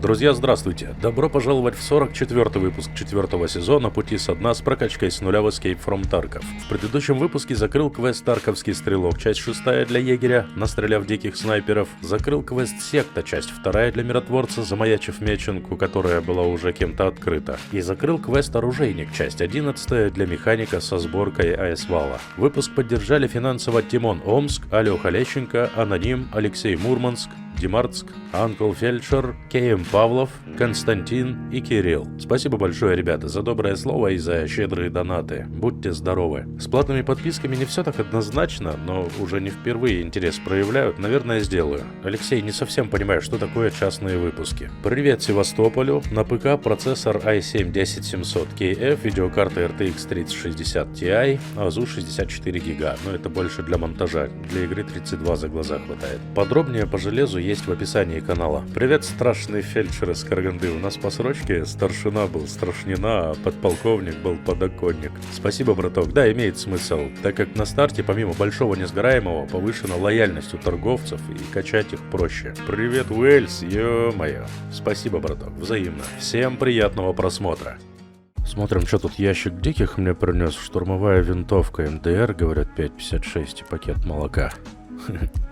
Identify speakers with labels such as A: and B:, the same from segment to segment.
A: Друзья, здравствуйте! Добро пожаловать в 44-й выпуск 4-го сезона «Пути со дна» с прокачкой с нуля в Escape from Tarkov. В предыдущем выпуске закрыл квест «Тарковский стрелок», часть 6 для егеря, настреляв диких снайперов. Закрыл квест «Секта», часть 2 для миротворца, замаячив меченку, которая была уже кем-то открыта. И закрыл квест «Оружейник», часть 11 для механика со сборкой АС-вала. Выпуск поддержали финансово Тимон Омск, Алёха Лещенко, Аноним, Алексей Мурманск, Димарцк, Анкл Фельдшер, К.М. Павлов, Константин и Кирилл. Спасибо большое, ребята, за доброе слово и за щедрые донаты. Будьте здоровы. С платными подписками не все так однозначно, но уже не впервые интерес проявляют, наверное, сделаю. Алексей, не совсем понимаю, что такое частные выпуски. Привет Севастополю. На ПК процессор i7-10700KF, видеокарта RTX 3060 Ti, АЗУ 64 гига. Но это больше для монтажа. Для игры 32 за глаза хватает. Подробнее по железу есть в описании канала. Привет, страшный фельдшер из Караганды. У нас по срочке старшина был страшнина, а подполковник был подоконник. Спасибо, браток. Да, имеет смысл, так как на старте, помимо большого несгораемого, повышена лояльность у торговцев и качать их проще. Привет, Уэльс, ё-моё. Спасибо, браток, взаимно. Всем приятного просмотра. Смотрим, что тут ящик диких мне принес. Штурмовая винтовка МДР, говорят, 5,56 и пакет молока.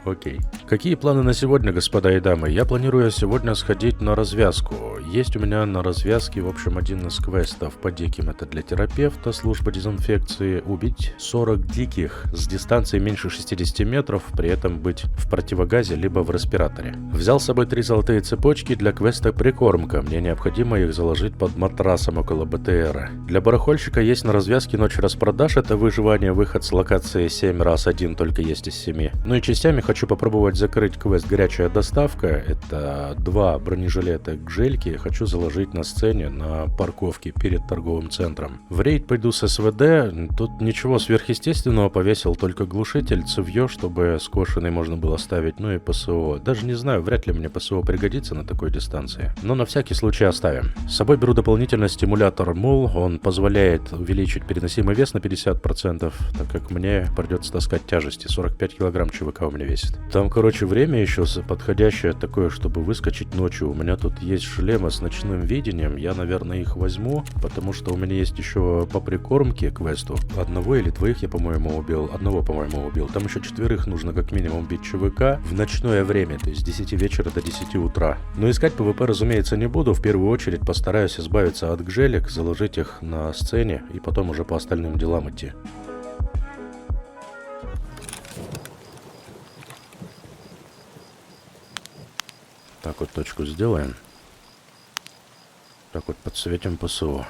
A: Окей. Какие планы на сегодня, господа и дамы? Я планирую сегодня сходить на развязку. Есть у меня на развязке, в общем, один из квестов по диким. Это для терапевта, служба дезинфекции. Убить 40 диких с дистанции меньше 60 метров, при этом быть в противогазе, либо в респираторе. Взял с собой 3 золотые цепочки для квеста прикормка. Мне необходимо их заложить под матрасом около БТРа. Для барахольщика есть на развязке ночь распродаж. Это выживание, выход с локации 7 раз 1 только есть из 7. Ну и частями хочу попробовать закрыть квест «Горячая доставка». Это 2 бронежилета гжельки. Хочу заложить на сцене на парковке перед торговым центром. В рейд пойду с СВД. Тут ничего сверхъестественного, повесил только глушитель, цевьё, чтобы скошенный можно было ставить, ну и ПСО. Даже не знаю, вряд ли мне ПСО пригодится на такой дистанции. Но на всякий случай оставим. С собой беру дополнительно стимулятор MUL. Он позволяет увеличить переносимый вес на 50%, так как мне придется таскать тяжести. 45 килограмм ЧВК у меня весит. Там, короче, время еще подходящее такое, чтобы выскочить ночью. У меня тут есть шлемы с ночным видением. Я, наверное, их возьму, потому что у меня есть еще по прикормке квесту. 1 или 2 я, по-моему, убил. 1, по-моему, убил. Там еще 4 нужно как минимум бить ЧВК в ночное время, то есть с 10 вечера до 10 утра. Но искать ПВП, разумеется, не буду. В первую очередь постараюсь избавиться от гжелек, заложить их на сцене и потом уже по остальным делам идти. Так вот точку сделаем. Так вот подсветим ПСО.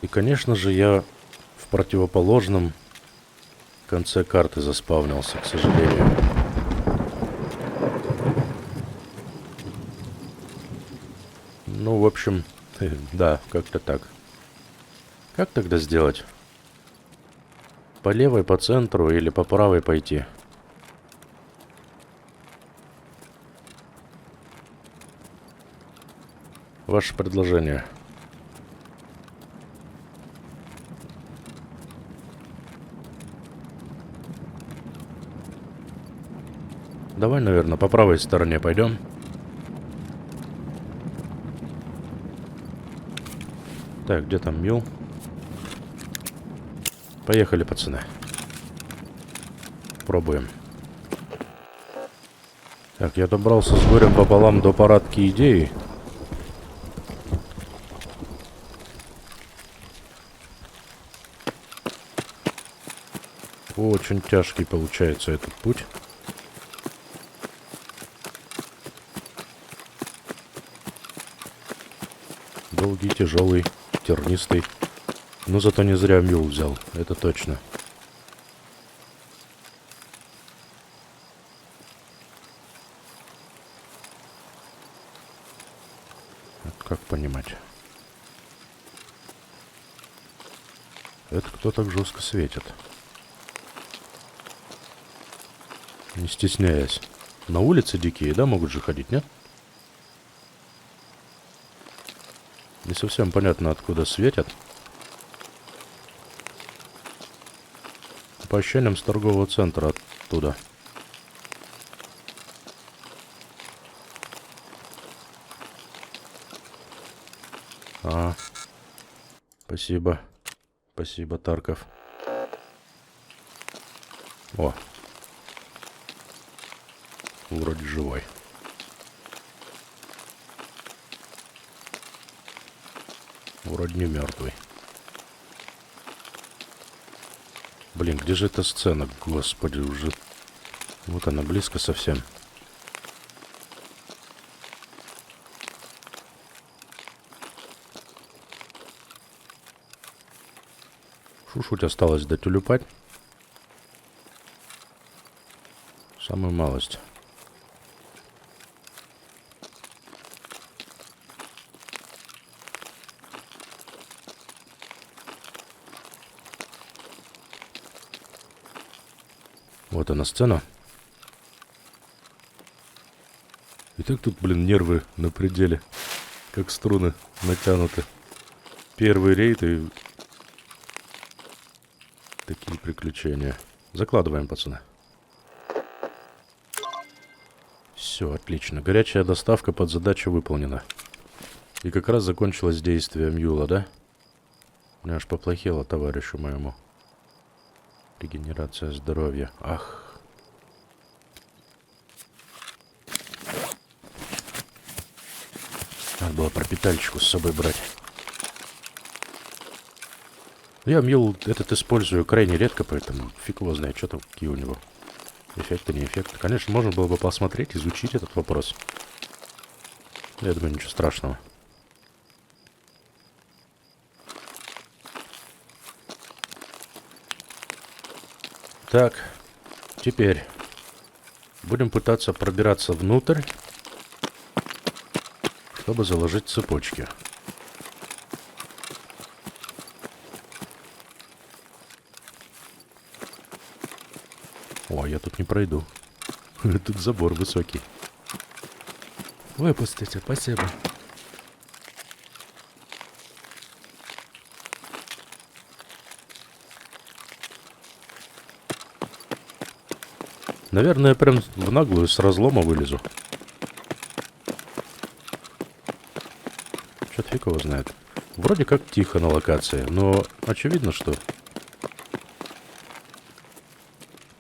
A: И, конечно же, я в противоположном конце карты заспавнился, к сожалению. Ну, в общем, да, как-то так. Как тогда сделать? По левой, по центру или по правой пойти? Ваше предложение. Давай, наверное, по правой стороне пойдем. Так, где там Мил? Поехали, пацаны. Пробуем. Так, я добрался с горем пополам до парадки идеи. Очень тяжкий получается этот путь. Долгий, тяжелый, тернистый. Но зато не зря мюл взял, это точно. Как понимать? Это кто так жестко светит? Не стесняясь. На улице дикие, да, могут же ходить, нет? Не совсем понятно, откуда светят. По ощущениям, с торгового центра оттуда. А, спасибо. Спасибо, Тарков. О. Вроде живой. Вроде не мертвый. Блин, где же эта сцена? Господи, уже... Вот она, близко совсем. Чуть осталось дотюлюпать. Самую малость. Вот она сцена. И так тут, блин, нервы на пределе. Как струны натянуты. Первый рейд и... Такие приключения. Закладываем, пацаны. Все, отлично. Горячая доставка под задачу выполнена. И как раз закончилось действие Мьюла, да? Мне аж поплохело товарищу моему. Регенерация здоровья. Ах. Надо было пропитальчику с собой брать. Я Мьюл этот использую крайне редко, поэтому фиг его знает, что там, какие у него эффекты, не эффекты. Конечно, можно было бы посмотреть, изучить этот вопрос. Я думаю, ничего страшного. Так, теперь будем пытаться пробираться внутрь, чтобы заложить цепочки. О, я тут не пройду. Тут забор высокий. Выпустите, спасибо. Наверное, прям в наглую с разлома вылезу. Чё-то фиг его знает. Вроде как тихо на локации, но очевидно, что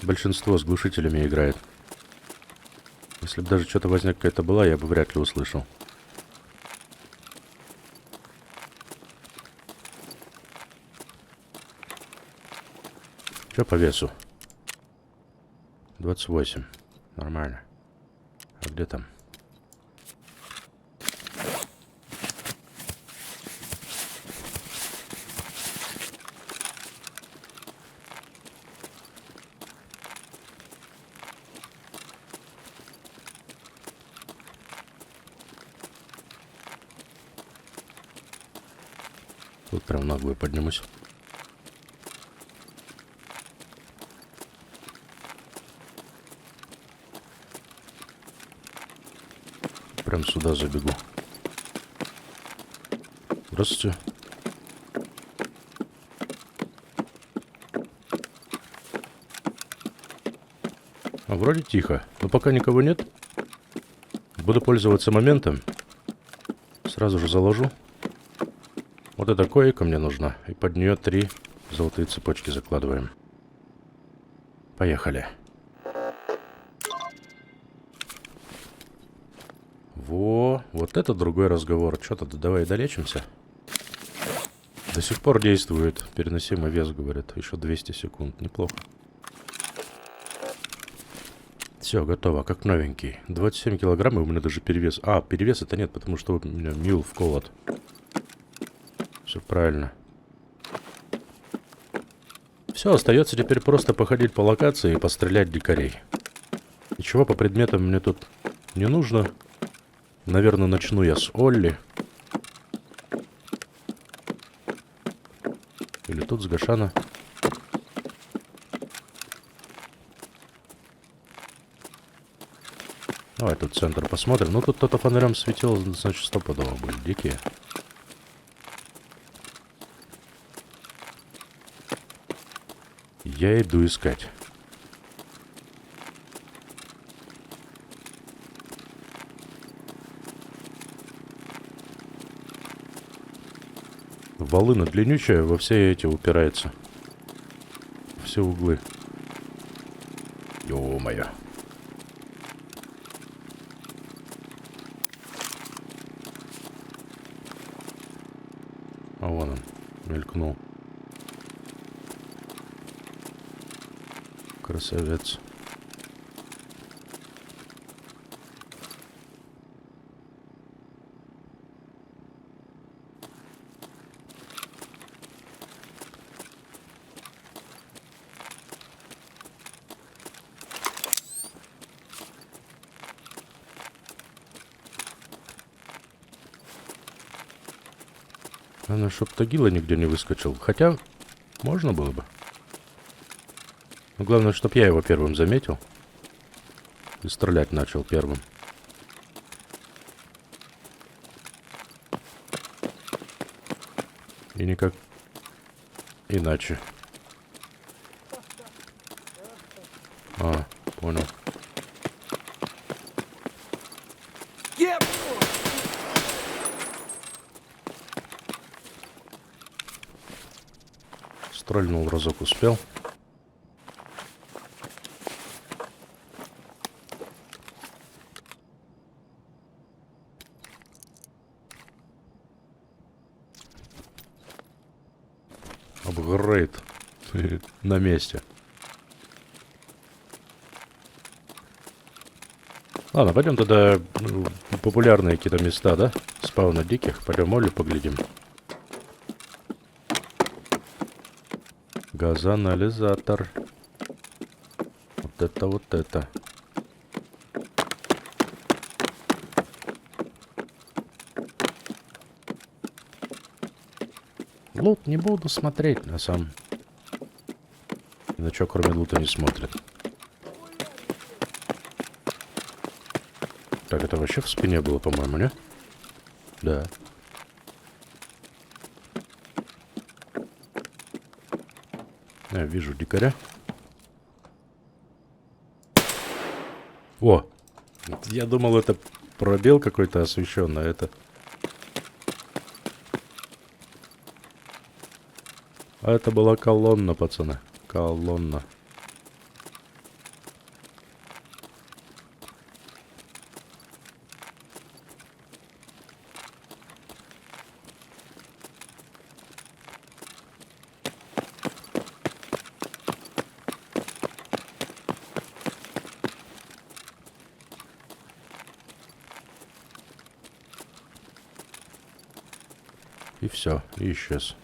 A: большинство с глушителями играет. Если бы даже что-то возня какая-то была, я бы вряд ли услышал. Что по весу? 28. Нормально. А где там? Тут прям наглую поднимусь. Прям сюда забегу. Здравствуйте. А вроде тихо, но пока никого нет. Буду пользоваться моментом. Сразу же заложу. Вот эта койка мне нужна. И под нее 3 золотые цепочки закладываем. Поехали. Во, вот это другой разговор. Что-то давай долечимся. До сих пор действует. Переносимый вес, говорят. Еще 200 секунд. Неплохо. Все, готово. Как новенький. 27 килограмм, и у меня даже перевес. А, перевеса-то нет, потому что у меня Мьюл в колод. Все правильно. Все, остается теперь просто походить по локации и пострелять дикарей. Ничего по предметам мне тут не нужно. Наверное, начну я с Олли. Или тут с Гашана. Давай тут центр посмотрим. Ну, тут кто-то фонарем светил, значит, стопудово были дикие. Я иду искать. Волына длиннючая, во все эти упирается. Все углы. Ё-моё. А вон он, мелькнул. Красавец. Главное, чтоб Тагила нигде не выскочил. Хотя, можно было бы. Но главное, чтоб я его первым заметил. И стрелять начал первым. И никак иначе. А, понял. Стрельнул разок, успел. Апгрейд. На месте. Ладно, пойдем тогда популярные какие-то места, да? Спауна диких. Пойдем Олю поглядим. Газоанализатор. Вот это, вот это. Лут не буду смотреть, на сам. Ни на что, кроме лута, не смотрит. Так, это вообще в спине было, по-моему, не? Да. Я вижу дикаря. О! Я думал, это пробел какой-то освещенный, а это... А это была колонна, пацаны. Колонна. И все, и исчез.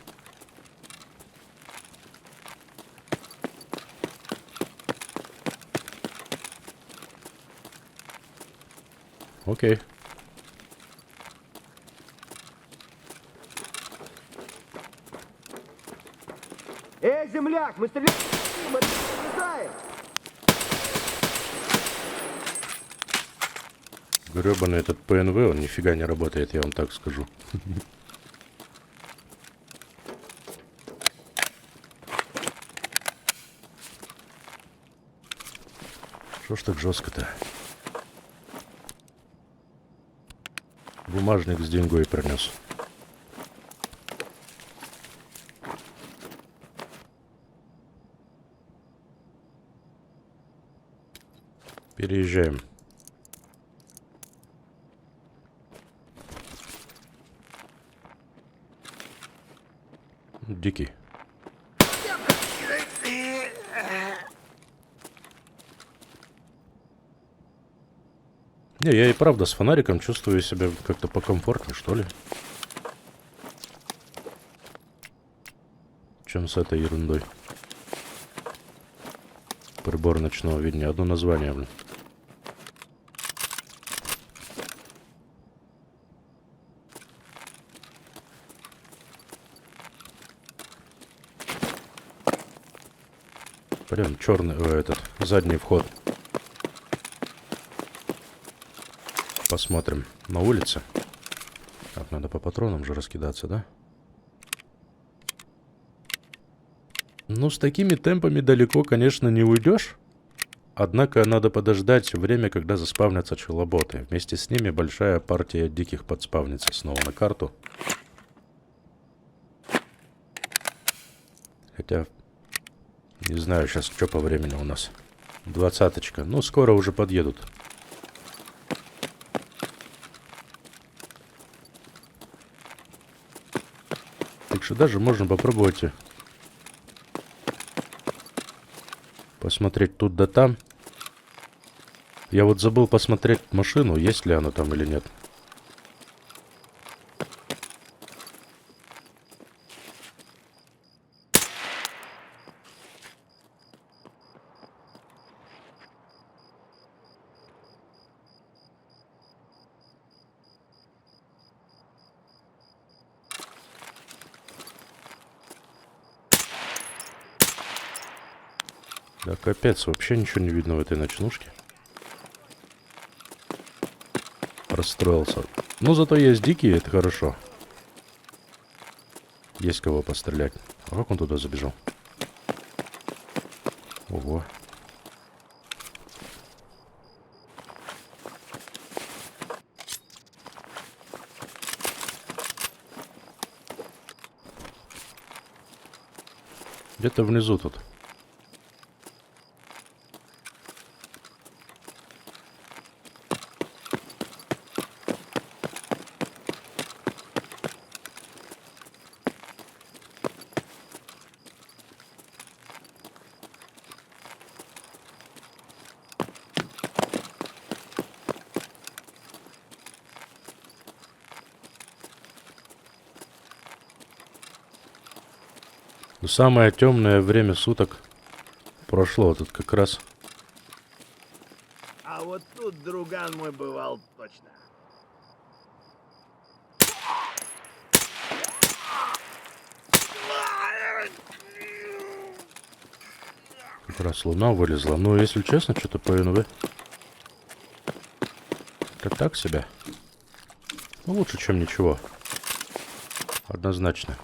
A: Окей.
B: Эй, земляк, мы стреляем, мы летаем.
A: Гребаный этот ПНВ, он нифига не работает, я вам так скажу. Что ж так жестко-то? Бумажник с деньгой принес. Переезжаем. Дикий. Не, я и правда с фонариком чувствую себя как-то покомфортнее, что ли. Чем с этой ерундой. Прибор ночного видения. Одно название, блин. Прям черный, этот, задний вход. Посмотрим на улице. Так, надо по патронам же раскидаться, да? Ну, с такими темпами далеко, конечно, не уйдешь. Однако надо подождать время, когда заспавнятся челоботы. Вместе с ними большая партия диких подспавнится снова на карту. Хотя, не знаю сейчас, что по времени у нас. 20-очка. Ну, скоро уже подъедут. Так что даже можно попробовать посмотреть тут да там. Я вот забыл посмотреть машину, есть ли она там или нет. Да капец, вообще ничего не видно в этой ночнушке. Расстроился. Ну, зато есть дикие, это хорошо. Есть кого пострелять. А как он туда забежал? Ого. Где-то внизу тут. Но самое темное время суток прошло. Тут как раз...
C: А вот тут друган мой бывал точно.
A: Как раз луна вылезла. Ну, если честно, что-то по НВ. Это так себе. Ну, лучше, чем ничего. Однозначно.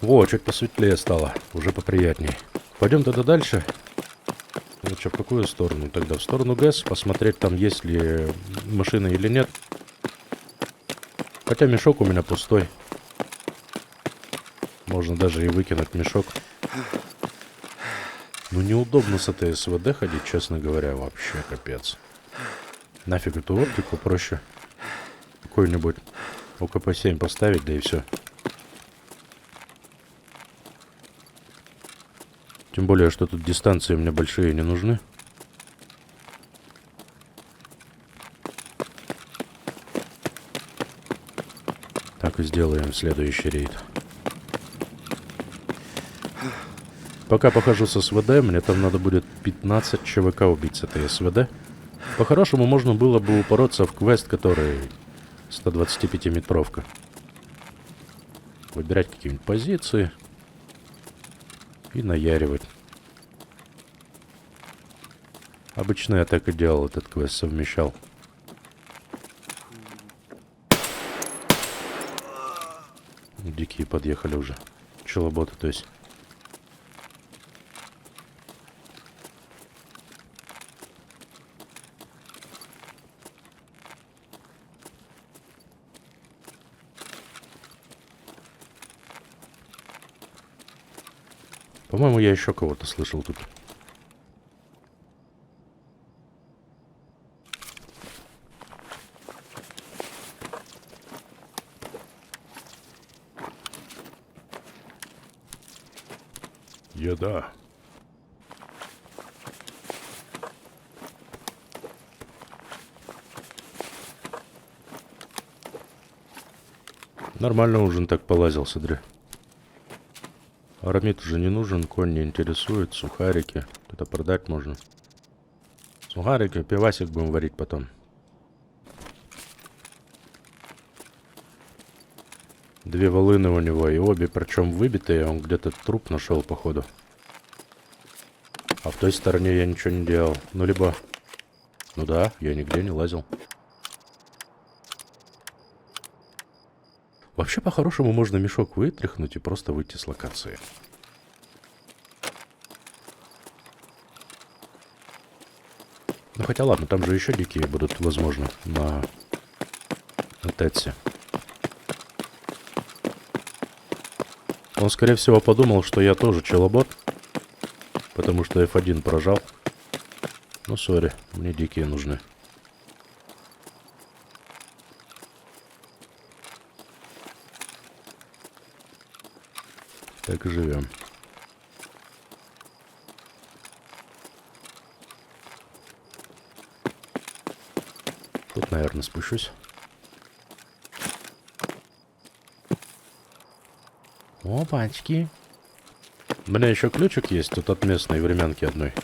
A: Во, чуть посветлее стало. Уже поприятней. Пойдем тогда дальше. Ну что, в какую сторону тогда? В сторону ГЭС. Посмотреть, там есть ли машина или нет. Хотя мешок у меня пустой. Можно даже и выкинуть мешок. Ну, неудобно с этой СВД ходить, честно говоря. Вообще капец. Нафиг эту оптику, проще какой-нибудь ОКП-7 поставить, да и все. Тем более, что тут дистанции мне большие не нужны. Так и сделаем следующий рейд. Пока похожу с СВД, мне там надо будет 15 ЧВК убить с этой СВД. По-хорошему, можно было бы упороться в квест, который 125-метровка. Выбирать какие-нибудь позиции. И наяривать. Обычно я так и делал, этот квест совмещал. Дикие подъехали уже. Челоботы, то есть. По-моему, я еще кого-то слышал тут. Еда. Нормально ужин так полазил, смотри. Арамид уже не нужен, конь не интересует, сухарики. Это продать можно. Сухарики, пивасик будем варить потом. Две волыны у него, и обе причем выбитые. Он где-то труп нашел, походу. А в той стороне я ничего не делал. Ну, либо... Ну да, я нигде не лазил. Вообще, по-хорошему, можно мешок вытряхнуть и просто выйти с локации. Ну, хотя ладно, там же еще дикие будут, возможно, на Тетси. Он, скорее всего, подумал, что я тоже челобот, потому что F1 прожал. Ну, сори, мне дикие нужны. Так и живем. Тут, наверное, спущусь. Опачки. У меня еще ключик есть тут от местной временки одной.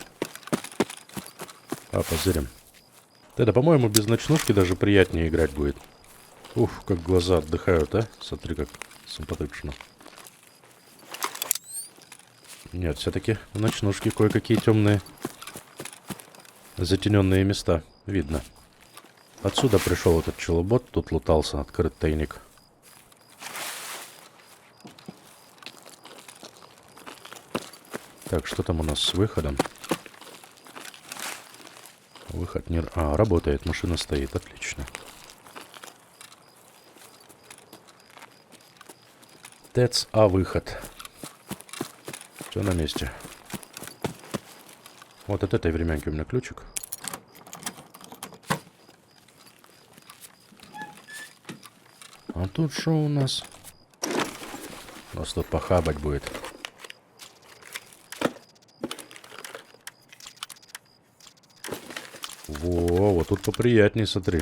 A: А, позырим. Это, по-моему, без ночнушки даже приятнее играть будет. Уф, как глаза отдыхают, а? Смотри, как симпатично. Нет, все-таки в ночнушке кое-какие темные затененные места видно. Отсюда пришел этот челобот, тут лутался, открыт тайник. Так, что там у нас с выходом? Выход не... А, работает, машина стоит, отлично. ТЭЦ, а выход. Все на месте. Вот от этой временки у меня ключик. А тут что у нас? У нас тут похабать будет. Во, вот тут поприятнее, смотри.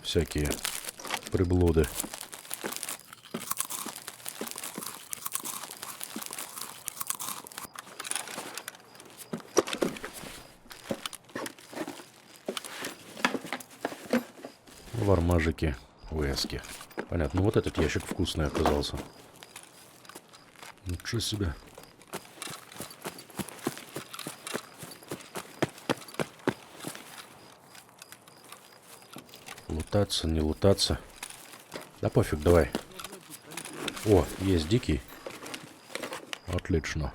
A: Всякие приблуды. Вармажики, ВСки. Понятно, ну вот этот ящик вкусный оказался. Ничего себе. Лутаться, не лутаться. Да пофиг, давай. О, есть дикий. Отлично.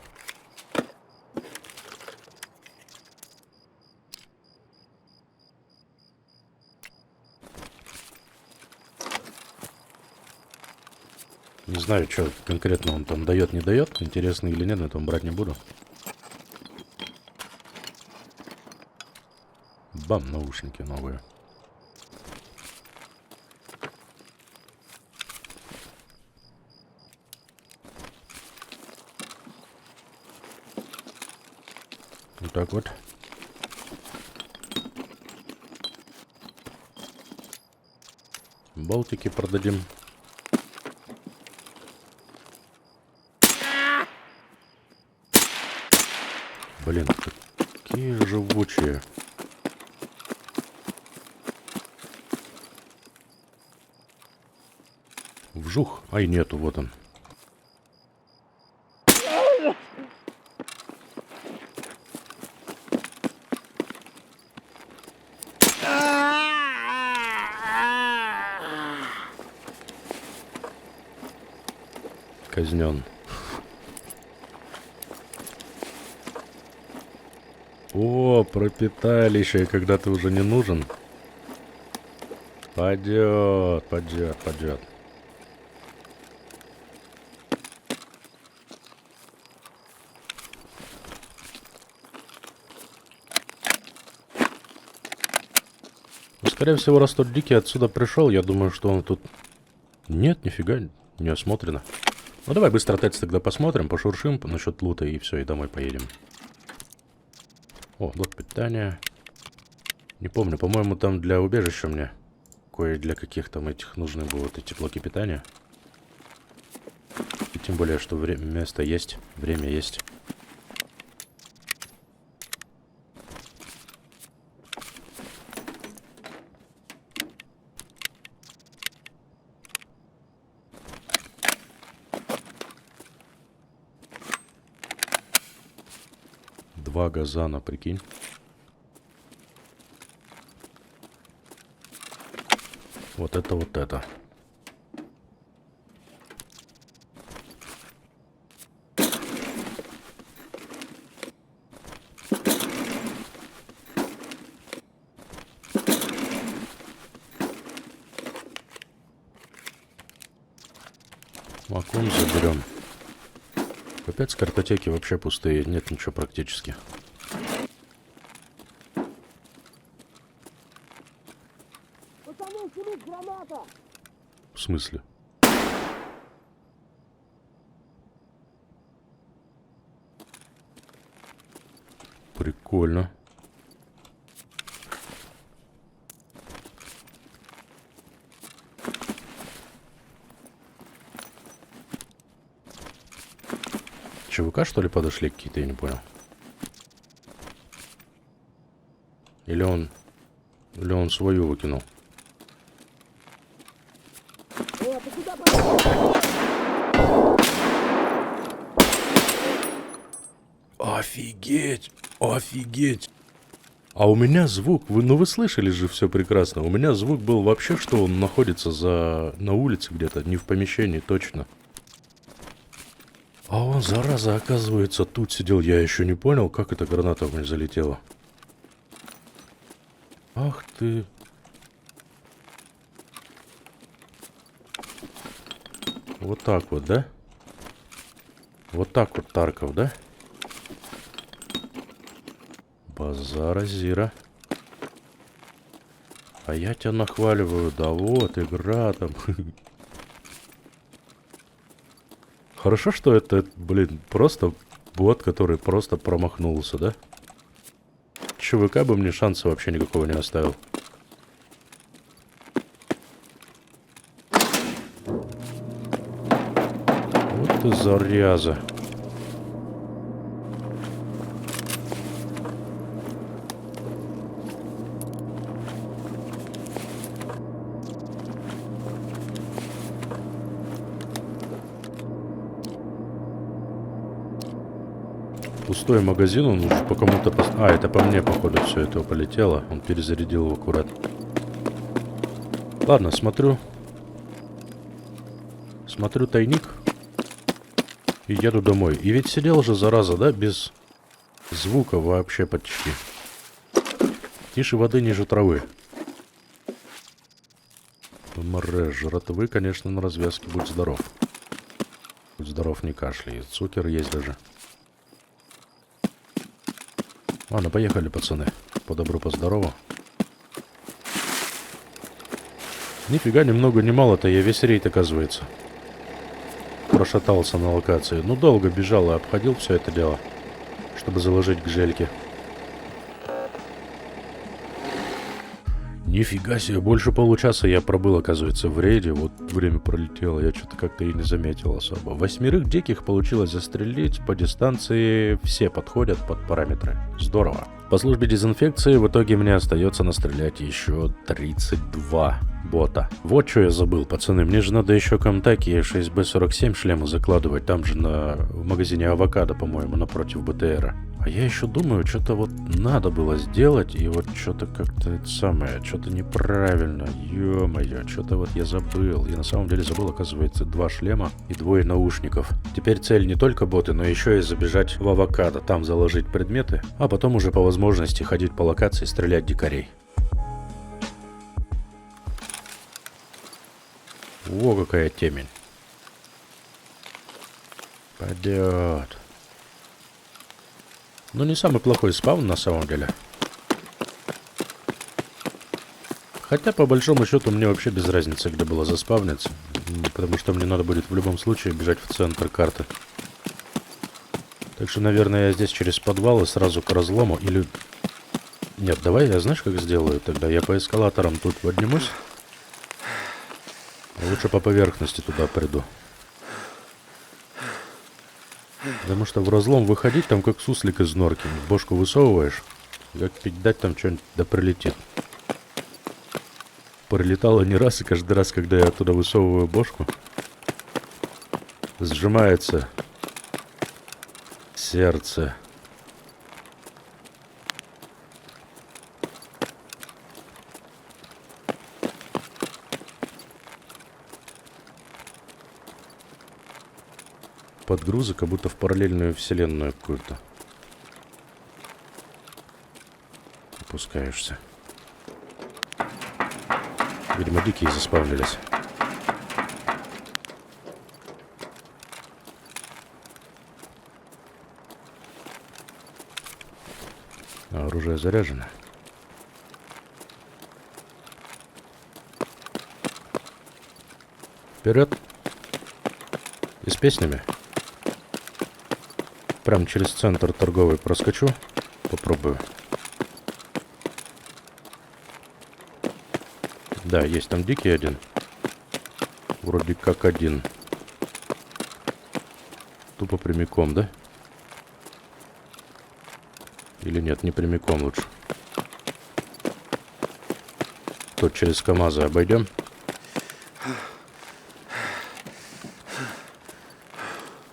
A: Не знаю, что конкретно он там дает, не дает. Интересно или нет, но это брать не буду. Бам, наушники новые. Вот так вот. Болтики продадим. Блин, какие живучие. Вжух. Ай, нету, вот он. Казнен. О, пропиталище, когда ты уже не нужен. Пойдет, пойдет, пойдет. Ну, скорее всего, раз тот дикий отсюда пришел, я думаю, что он тут... Нет, нифига, не осмотрено. Ну, давай быстро ТЭЦ тогда посмотрим, пошуршим насчет лута и все, и домой поедем. О, блок питания. Не помню, по-моему, там для убежища мне кое для каких там этих нужны будут эти блоки питания. И тем более, что место есть, время есть. Два газана, прикинь. Вот это, вот это. Маком заберем. Опять с картотеки вообще пустые, нет ничего практически.
B: Пацаны, снимись, граната!
A: В смысле? Прикольно. ЧВК, что ли, подошли какие-то, я не понял. Или он свою выкинул.
B: Ты куда пошел?
A: Офигеть! Офигеть! А у меня звук, вы слышали же все прекрасно. У меня звук был вообще, что он находится на улице где-то, не в помещении точно. А он, зараза, оказывается, тут сидел. Я еще не понял, как эта граната в меня залетела. Ах ты. Вот так вот, да? Вот так вот, Тарков, да? Базара Зира. А я тебя нахваливаю. Да вот, игра там. Хорошо, что это, блин, просто бот, который просто промахнулся, да? ЧВК бы мне шанса вообще никакого не оставил. Вот ты заряза. Пустой магазин, он уже по кому-то... А, это по мне, походу, все это полетело. Он перезарядил его аккуратно. Ладно, смотрю. Смотрю тайник. И еду домой. И ведь сидел же, зараза, да, без звука вообще почти. Тише воды, ниже травы. МР, жратвы, конечно, на развязке. Будь здоров. Будь здоров, не кашляй. Цукер есть даже. Ладно, поехали, пацаны. По добру, по здорову. Нифига, ни много ни мало-то, я весь рейд, оказывается. Прошатался на локации. Ну, долго бежал и обходил все это дело, чтобы заложить к жельке. Нифига себе, больше получаса я пробыл, оказывается, в рейде. Вот время пролетело, я что-то как-то и не заметил особо. 8 диких получилось застрелить. По дистанции все подходят под параметры. Здорово. По службе дезинфекции в итоге мне остается настрелять еще 32 бота. Вот что я забыл, пацаны. Мне же надо еще Комтаки 6B47 шлемы закладывать. Там же в магазине Авокадо, по-моему, напротив БТРа. А я еще думаю, что-то вот надо было сделать, и вот что-то как-то это самое, что-то неправильно, ё-моё, что-то вот я забыл. Я на самом деле забыл, оказывается, 2 шлема и 2 наушников. Теперь цель не только боты, но еще и забежать в Авокадо, там заложить предметы, а потом уже по возможности ходить по локации и стрелять дикарей. Во, какая темень. Пойдет. Ну, не самый плохой спаун на самом деле. Хотя, по большому счету, мне вообще без разницы, где было заспавниться. Потому что мне надо будет в любом случае бежать в центр карты. Так что, наверное, я здесь через подвал и сразу к разлому. Или... Нет, давай я, знаешь, как сделаю тогда? Я по эскалаторам тут поднимусь. Лучше по поверхности туда приду. Потому что в разлом выходить там как суслик из норки. Бошку высовываешь, как пить дать там что-нибудь да прилетит. Прилетало не раз, и каждый раз, когда я оттуда высовываю бошку, сжимается сердце. Подгрузы, как будто в параллельную вселенную какую-то. Опускаешься. Видимо, дикие заспавнились. Оружие заряжено. Вперед. И с песнями. Прям через центр торговый проскочу. Попробую. Да, есть там дикий один. Вроде как один. Тупо прямиком, да? Или нет, не прямиком лучше. Тут через КамАЗы обойдем.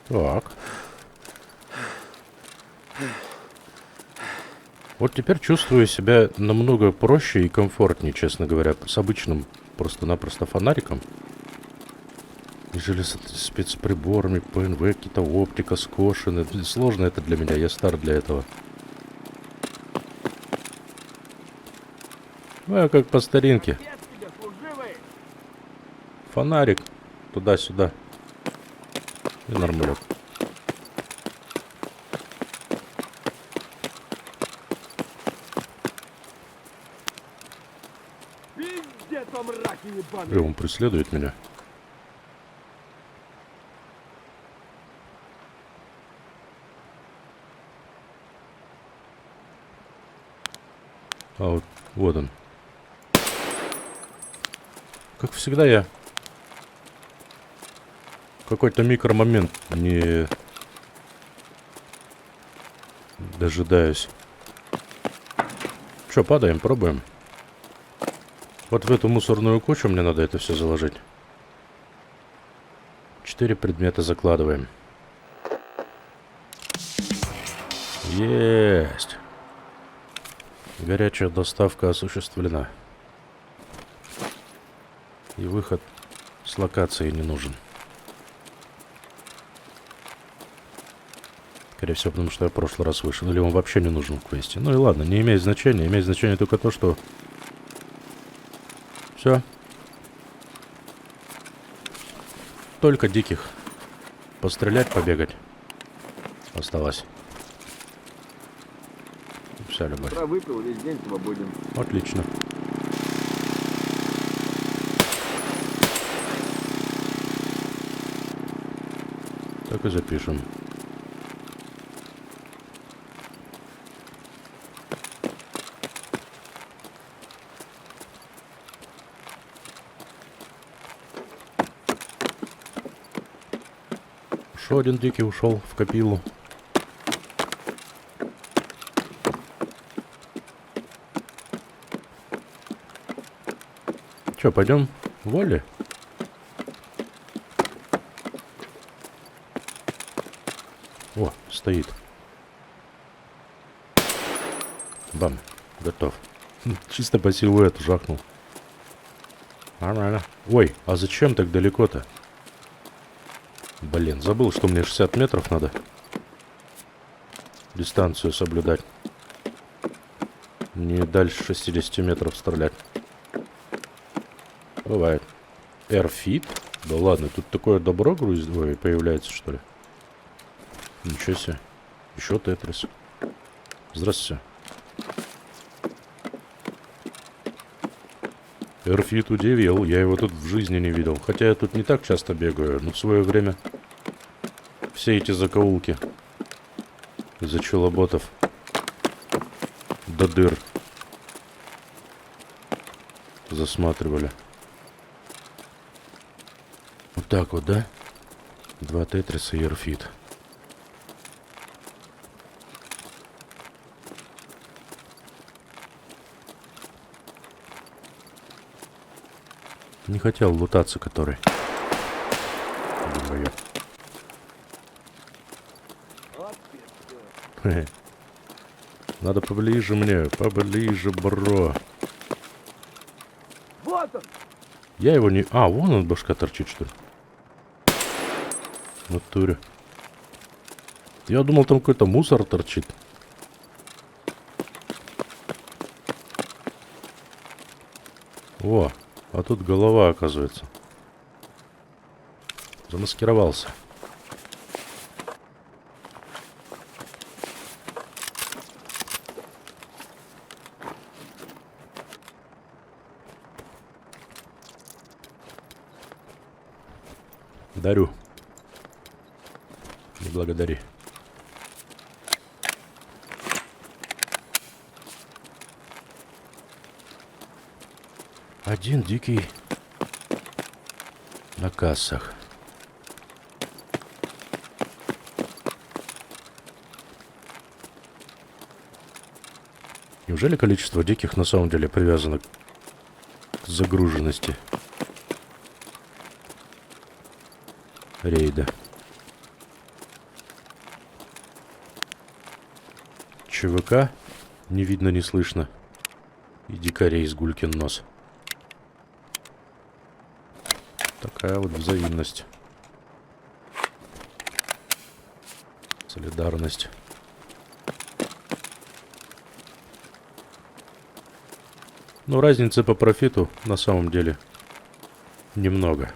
A: Так. Вот теперь чувствую себя намного проще и комфортнее, честно говоря, с обычным просто-напросто фонариком. Нежели с спецприборами, ПНВ, какие-то оптика, скошены. Сложно это для меня, я стар для этого. Ну, как по старинке. Фонарик. Туда-сюда. И нормалек.
B: Пиздец, о мраке ебаный!
A: И он преследует меня. А вот он. Как всегда я в какой-то микромомент не дожидаюсь. Че, падаем, пробуем. Вот в эту мусорную кучу мне надо это все заложить. 4 предмета закладываем. Есть. Горячая доставка осуществлена. И выход с локации не нужен. Скорее всего, потому что я в прошлый раз вышел. Или он вообще не нужен в квесте. Ну и ладно, не имеет значения. Имеет значение только то, что... Все. Только диких. Пострелять, побегать. Осталось. Вся любовь.
B: Утро выпил, весь день свободен.
A: Отлично. Так и запишем. Еще один дикий ушел в копилу. Че, пойдем в Волли? О, стоит. Бам, готов. Чисто по силуэту жахнул. Нормально. Ой, а зачем так далеко-то? Блин, забыл, что мне 60 метров надо. Дистанцию соблюдать. Не дальше 60 метров стрелять. Бывает. Airfit? Да ладно, тут такое добро появляется, что ли? Ничего себе. Еще Тетрис. Здравствуйте. Airfit удивил. Я его тут в жизни не видел. Хотя я тут не так часто бегаю, но в свое время все эти закоулки из-за челоботов до дыр засматривали. Вот так вот, да? 2 Тетриса и Airfit. Не хотел лутаться, который. Думаю. Надо поближе мне, поближе, бро.
B: Вот он!
A: Я его не... А, вон он, башка торчит, что ли? В натуре. Я думал, там какой-то мусор торчит. О, а тут голова, оказывается. Замаскировался. Дарю. Не благодари. Один дикий на кассах. Неужели количество диких на самом деле привязано к загруженности рейда? ЧВК не видно, не слышно. И дикарей с гулькин нос. Такая вот взаимность. Солидарность. Но разницы по профиту на самом деле немного.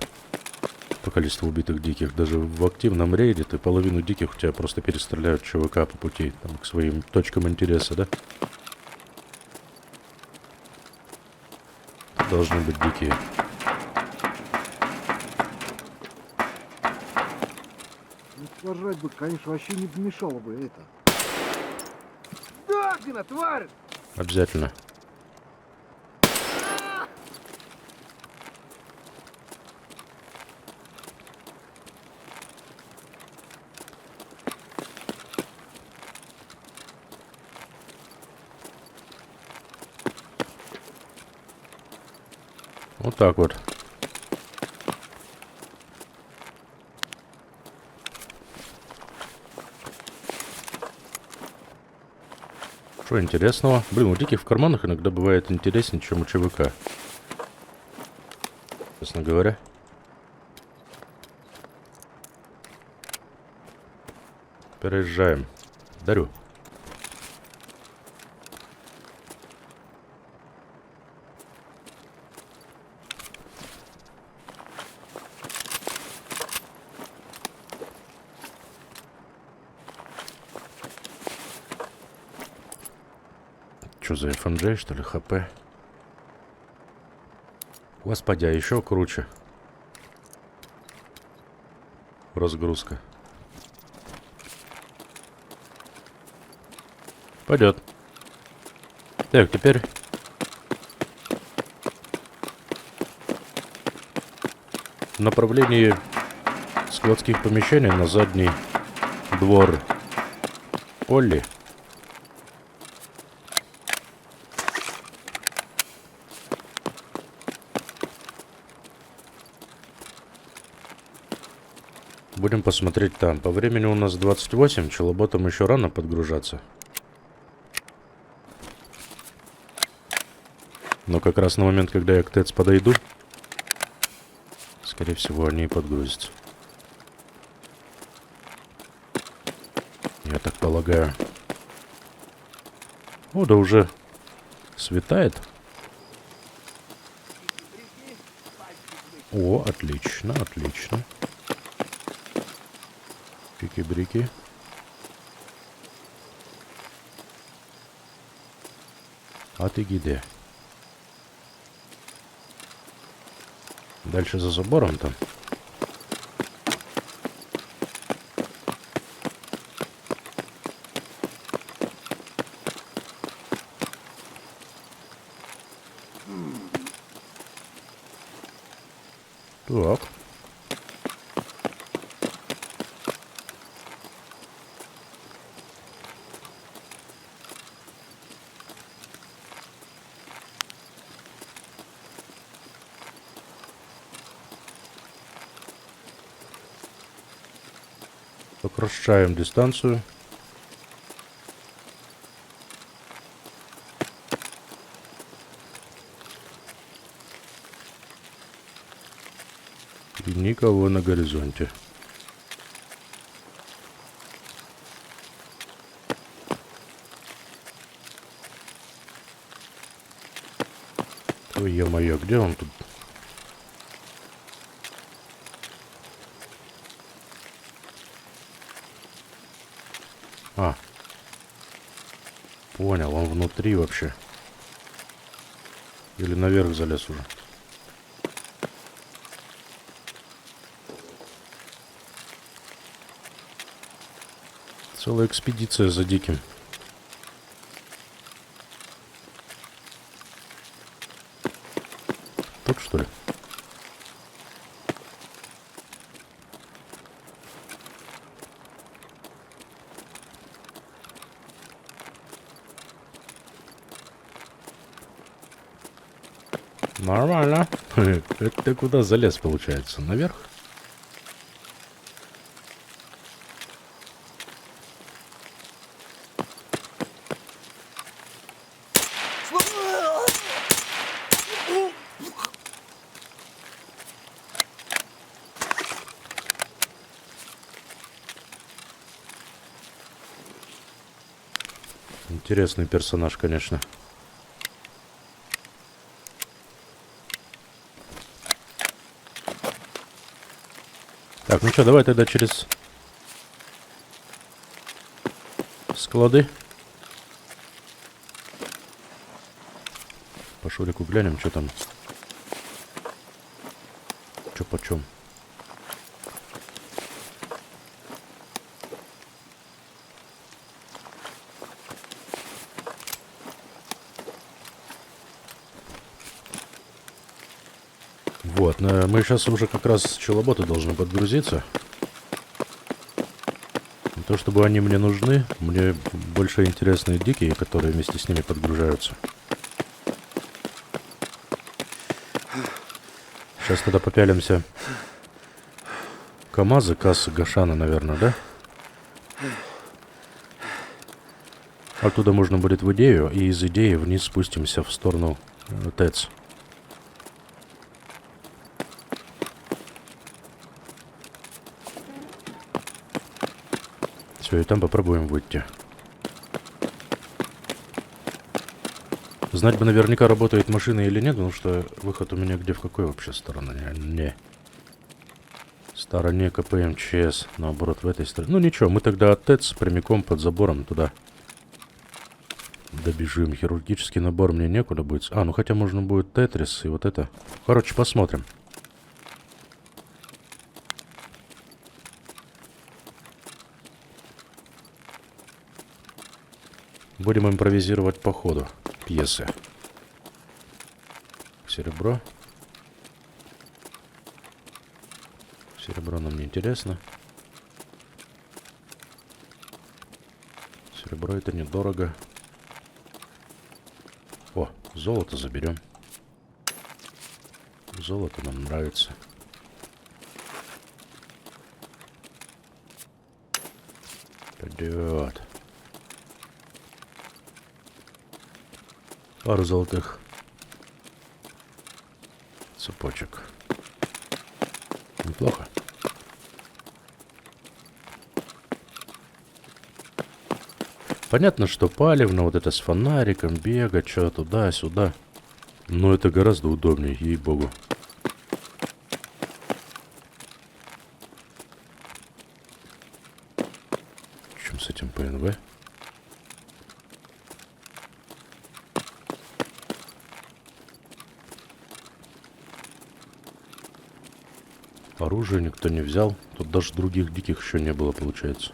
A: По количеству убитых диких. Даже в активном рейде ты половину диких у тебя просто перестреляют ЧВК по пути там, к своим точкам интереса, да? Должны быть дикие.
D: Сожрать бы, конечно, вообще не помешало бы это.
B: Дагина, тварь!
A: Обязательно. Вот так вот. Что интересного? Блин, у диких в карманах иногда бывает интереснее, чем у ЧВК. Честно говоря. Переезжаем. Дарю. Что за FNJ, что ли, ХП? Господи, а еще круче. Разгрузка. Пойдет. Так, теперь... В направлении складских помещений на задний двор Олли. Будем посмотреть там. По времени у нас 28, челоботам еще рано подгружаться. Но как раз на момент, когда я к ТЭЦ подойду, скорее всего, они и подгрузятся. Я так полагаю. О, да уже светает. О, отлично, отлично. Пики-брики. А ты где? Дальше за забором там. Так. Сокращаем дистанцию. И никого на горизонте. Ой, ё-моё, где он тут? А. Понял, он внутри вообще. Или наверх залез уже. Целая экспедиция за диким. Тут, что ли? Нормально. Это ты куда залез, получается? Наверх? Интересный персонаж, конечно. Так, ну что, давай тогда через склады. По Шурику глянем, что там. Что почем. Вот, мы сейчас уже как раз челоботы должны подгрузиться. Не то чтобы они мне нужны, мне больше интересны дикие, которые вместе с ними подгружаются. Сейчас тогда попялимся. КамАЗы, кассы Гашана, наверное, да? Оттуда можно будет в идею, и из идеи вниз спустимся в сторону ТЭЦ. Все, и там попробуем выйти. Знать бы наверняка, работает машина или нет, потому что выход у меня где, в какой вообще стороне? Не. Стороне КП МЧС, наоборот, в этой стороне. Ну ничего, мы тогда от ТЭЦ прямиком под забором туда добежим. Хирургический набор мне некуда будет. А, ну хотя можно будет Тетрис и вот это. Короче, посмотрим. Будем импровизировать по ходу пьесы. Серебро. Серебро нам не интересно. Серебро это недорого. О, золото заберем. Золото нам нравится. Пойдет. Пару золотых цепочек. Неплохо. Понятно, что палевно, вот это с фонариком, бегать, что туда-сюда. Но это гораздо удобнее, ей-богу. В чем с этим ПНВ? Оружие никто не взял. Тут даже других диких еще не было, получается.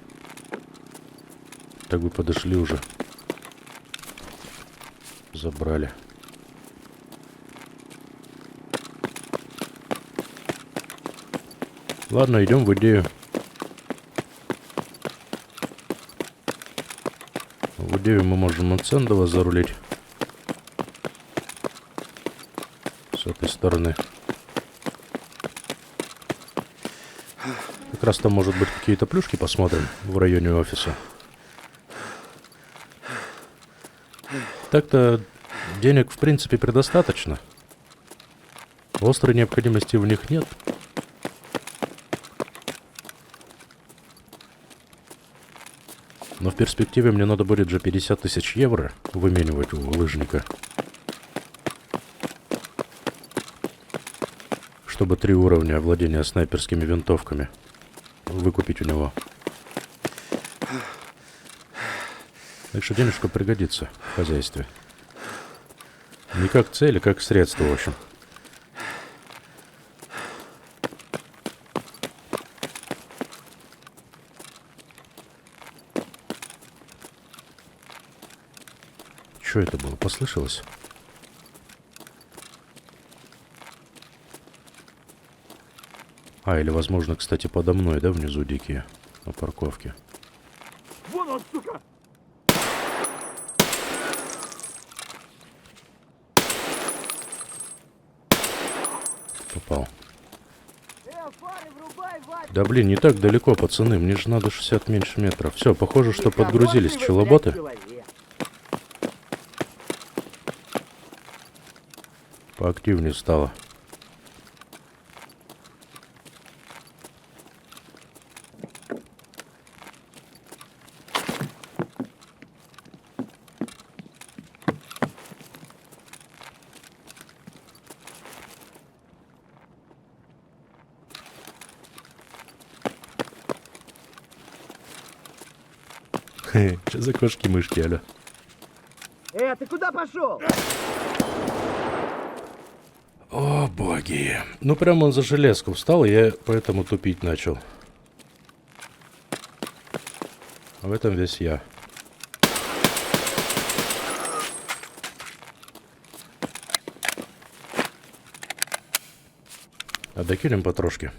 A: Так бы подошли уже. Забрали. Ладно, идем в идею. В идею мы можем от Сендова зарулить. С этой стороны. Как раз там, может быть, какие-то плюшки посмотрим в районе офиса. Так-то денег, в принципе, предостаточно. Острой необходимости в них нет. Но в перспективе мне надо будет же 50 тысяч евро выменивать у лыжника. Чтобы 3 уровня владения снайперскими винтовками выкупить у него. Так что денежка пригодится в хозяйстве. Не как цель, а как средство, в общем. что это было? Послышалось? А, или, возможно, кстати, подо мной, да, внизу дикие на парковке.
B: Вон он, сука!
A: Попал.
B: Фары врубай, Вадь!
A: Да блин, не так далеко, пацаны. Мне же надо 60 меньше метров. Все, похоже, что подгрузились челоботы. Поактивнее стало. Че за кошки-мышки, алё?
B: А ты куда пошел?
A: О, боги. Ну, прямо он за железку встал, и я поэтому тупить начал. А в этом весь я. А докинем потрошки.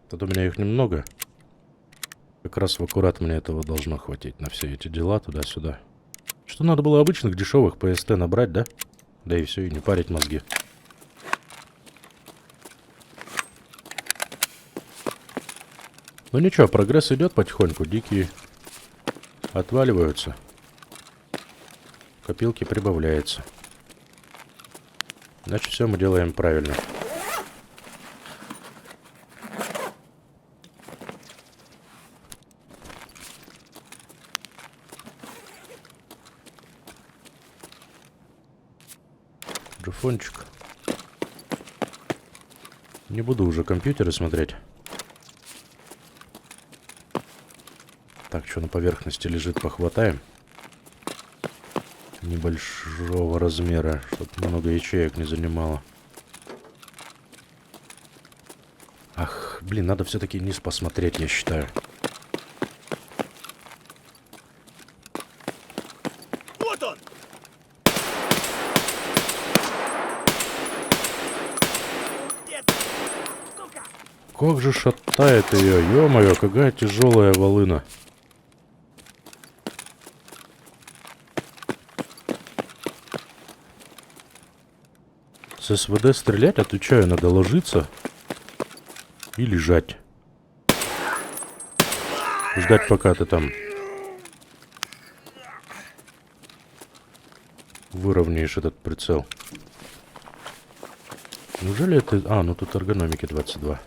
A: Тут у меня их немного. Как раз в аккурат мне этого должно хватить на все эти дела туда-сюда. Что надо было обычных дешевых ПСТ набрать, да? Да и все, и не парить мозги. Ну ничего, прогресс идет потихоньку. Дикие отваливаются. Копилки прибавляется. Значит, все мы делаем правильно. Джифончик. Не буду уже компьютеры смотреть. Так, что на поверхности лежит, похватаем. Небольшого размера, чтобы много ячеек не занимало. Ах, блин, надо все-таки низ посмотреть, я считаю.
C: Вот он! Нет! Сука!
A: Как же шатает ее, ё-моё, какая тяжелая волына. С СВД стрелять, отвечаю, надо ложиться и лежать. Ждать, пока ты там выровняешь этот прицел. Неужели это... А, ну тут эргономики 22.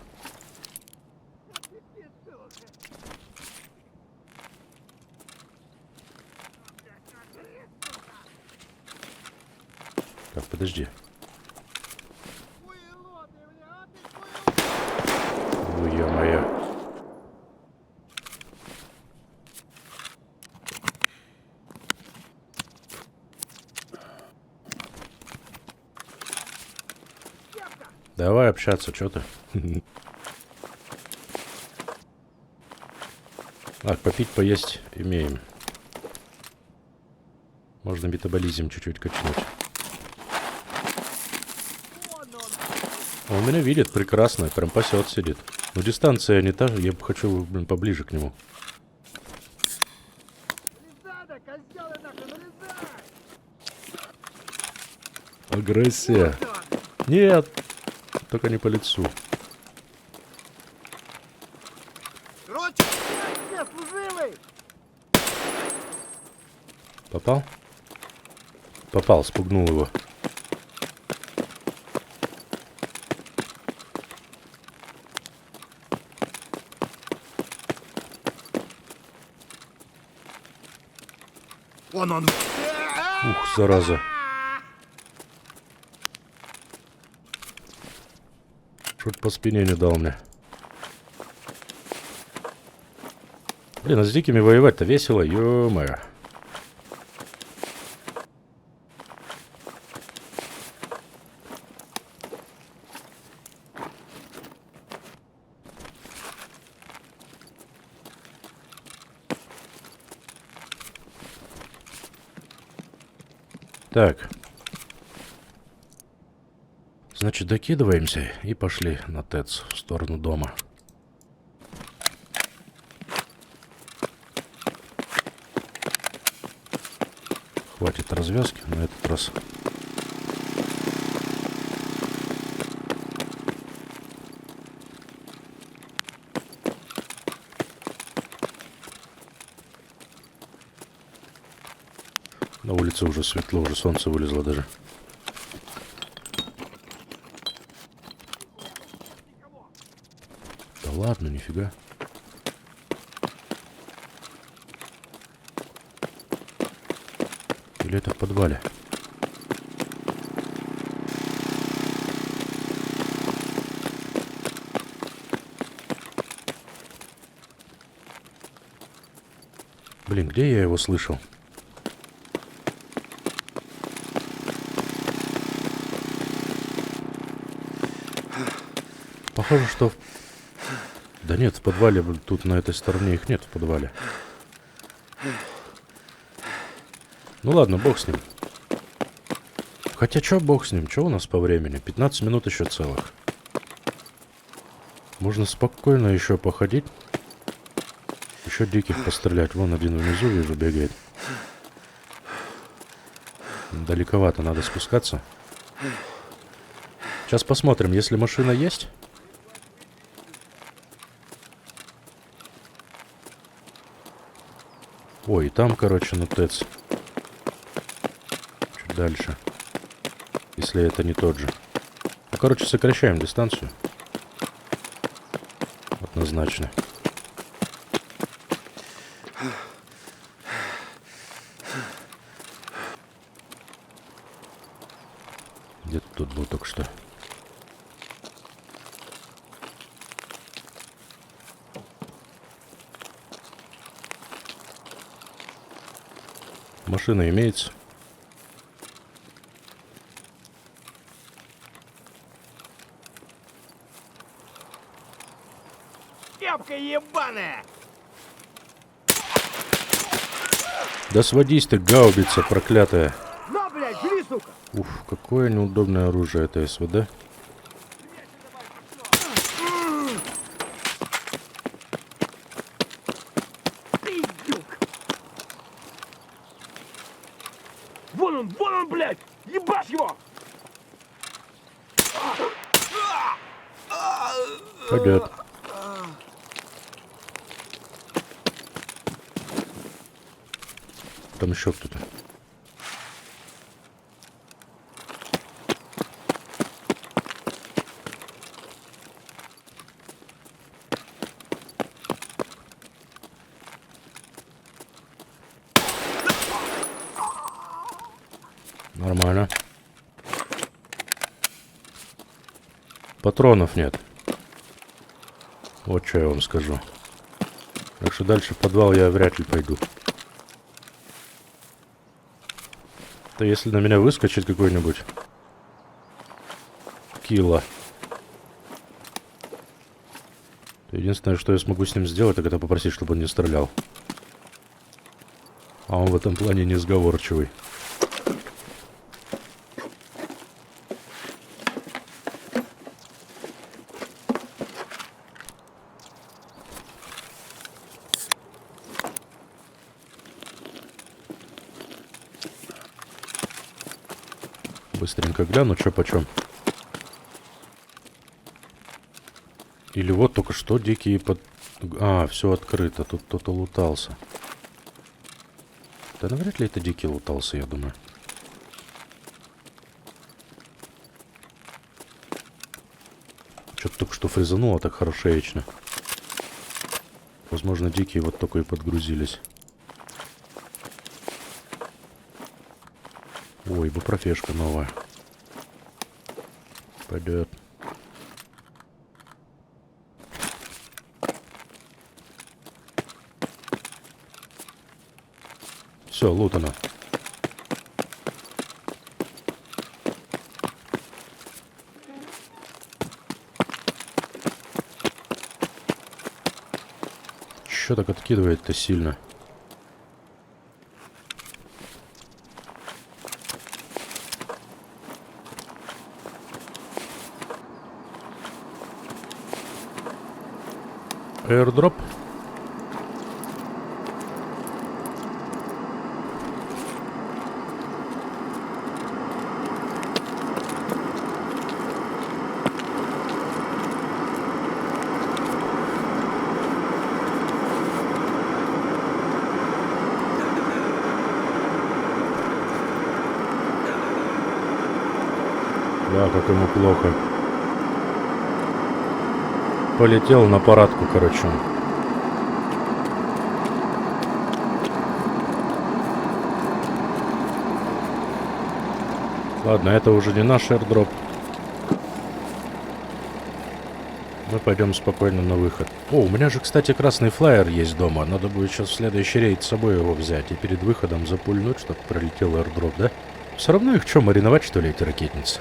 A: Так, подожди. Ой, ё-моё. Давай общаться, что ты? Так, попить, поесть имеем. Можно метаболизм чуть-чуть качнуть. Он меня видит прекрасно, прям пасет сидит. Но дистанция не та, я бы хочу, блин, поближе к нему. Агрессия. Нет, только не по лицу.
C: Короче,
B: Нет, служивый!
A: Попал? Попал, спугнул его.
C: вон он!
A: Ух, зараза. Чуть по спине не дал мне. Блин, а с дикими воевать-то весело, ё-моё. Так. Значит, докидываемся и пошли на ТЭЦ в сторону дома. Хватит развязки на этот раз. На улице уже светло, уже солнце вылезло даже. Да ладно, нифига. Или это в подвале? Блин, где я его слышал? Похоже, что... Да нет, в подвале, тут на этой стороне их нет в подвале. Ну ладно, бог с ним. Хотя чё бог с ним, чё у нас по времени? 15 минут еще целых. Можно спокойно еще походить. Еще диких пострелять. Вон один внизу, вижу, бегает. Далековато, надо спускаться. Сейчас посмотрим, если машина есть. Ой, там, короче, на ТЭЦ. Чуть дальше. Если это не тот же. Ну, короче, сокращаем дистанцию. Однозначно. Где-то тут был только что. Машина имеется.
C: Кепка ебаная!
A: Да сводись ты, гаубица проклятая.
B: На, блядь, жри, сука!
A: Уф, какое неудобное оружие это СВД.
B: Пиздюк! Вон он, блядь! Ебашь его!
A: Пойдет. Там еще кто-то. Нормально. Патронов нет. Вот что я вам скажу. Так что дальше в подвал я вряд ли пойду. То если на меня выскочит какой-нибудь килла, то единственное, что я смогу с ним сделать, так это попросить, чтобы он не стрелял. А он в этом плане несговорчивый. Быстренько гляну, что почем. Или вот только что дикие под... А, все открыто. Тут кто-то лутался. Да навряд ли это дикий лутался, я думаю. Что-то только что фрезануло так хорошечно. Возможно, дикие вот только и подгрузились. Ой, бупрофешка новая. Пойдет. Все, лутано. Че так откидывает-то сильно? airdrop. Да, как ему плохо. Полетел на парадку, короче. Ладно, это уже не наш airdrop. Мы пойдем спокойно на выход. О, у меня же, кстати, красный флайер есть дома. Надо будет сейчас в следующий рейд с собой его взять и перед выходом запульнуть, чтобы пролетел airdrop, да? Все равно их что, мариновать, что ли, эти ракетницы?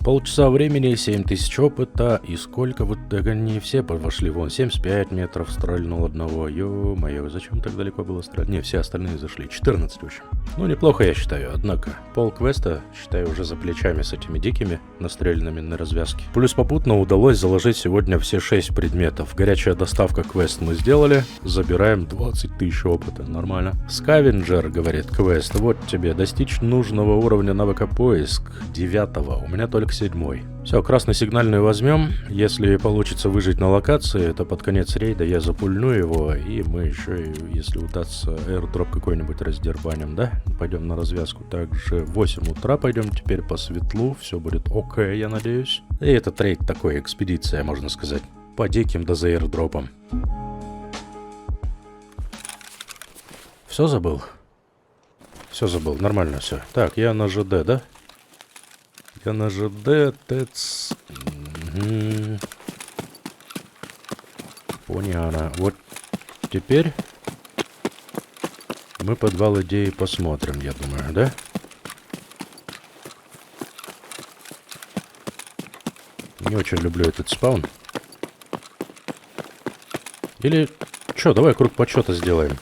A: Полчаса времени, 7000 опыта, и сколько вот они все вошли вон, 75 метров стрельнул одного, ё-моё, зачем так далеко было стрелять? Не, все остальные зашли, 14 в общем. Ну, неплохо я считаю, однако, полквеста, считаю, уже за плечами с этими дикими, настрелянными на развязке. Плюс попутно удалось заложить сегодня все 6 предметов. Горячая доставка квест мы сделали, забираем 20 тысяч опыта, нормально. Скавенджер, говорит квест, вот тебе, достичь нужного уровня навыка поиск, 9-го, у меня только 7-й. Все, красный сигнальный возьмем. Если получится выжить на локации, то под конец рейда я запульну его, и мы еще, если удастся, airdrop какой-нибудь раздербаним, да? Пойдем на развязку. Также в 8 утра пойдем теперь по светлу. Все будет окей, я надеюсь. И этот рейд такой, экспедиция, можно сказать. По диким да за airdropом. Все забыл? Все забыл, нормально все. Так, я на ЖД, да? Я на ЖД, ТЭЦ. Угу. Понятно. Вот теперь мы подвал идеи посмотрим, я думаю, да? Не очень люблю этот спаун. Или... Чё, давай круг почета сделаем.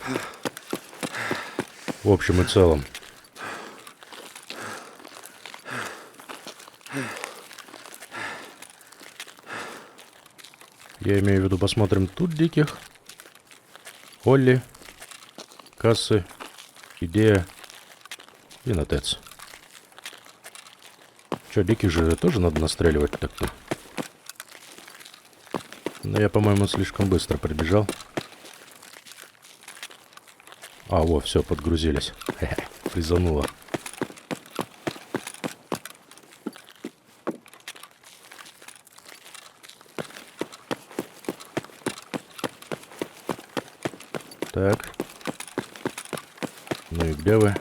A: В общем и целом. Я имею в виду, посмотрим тут диких. Холли. Кассы. Идея. И на ТЭЦ. Че, диких же тоже надо настреливать так-то? Но я, по-моему, слишком быстро прибежал. А, во, все, подгрузились. Призануло. Так. Ну и где вы?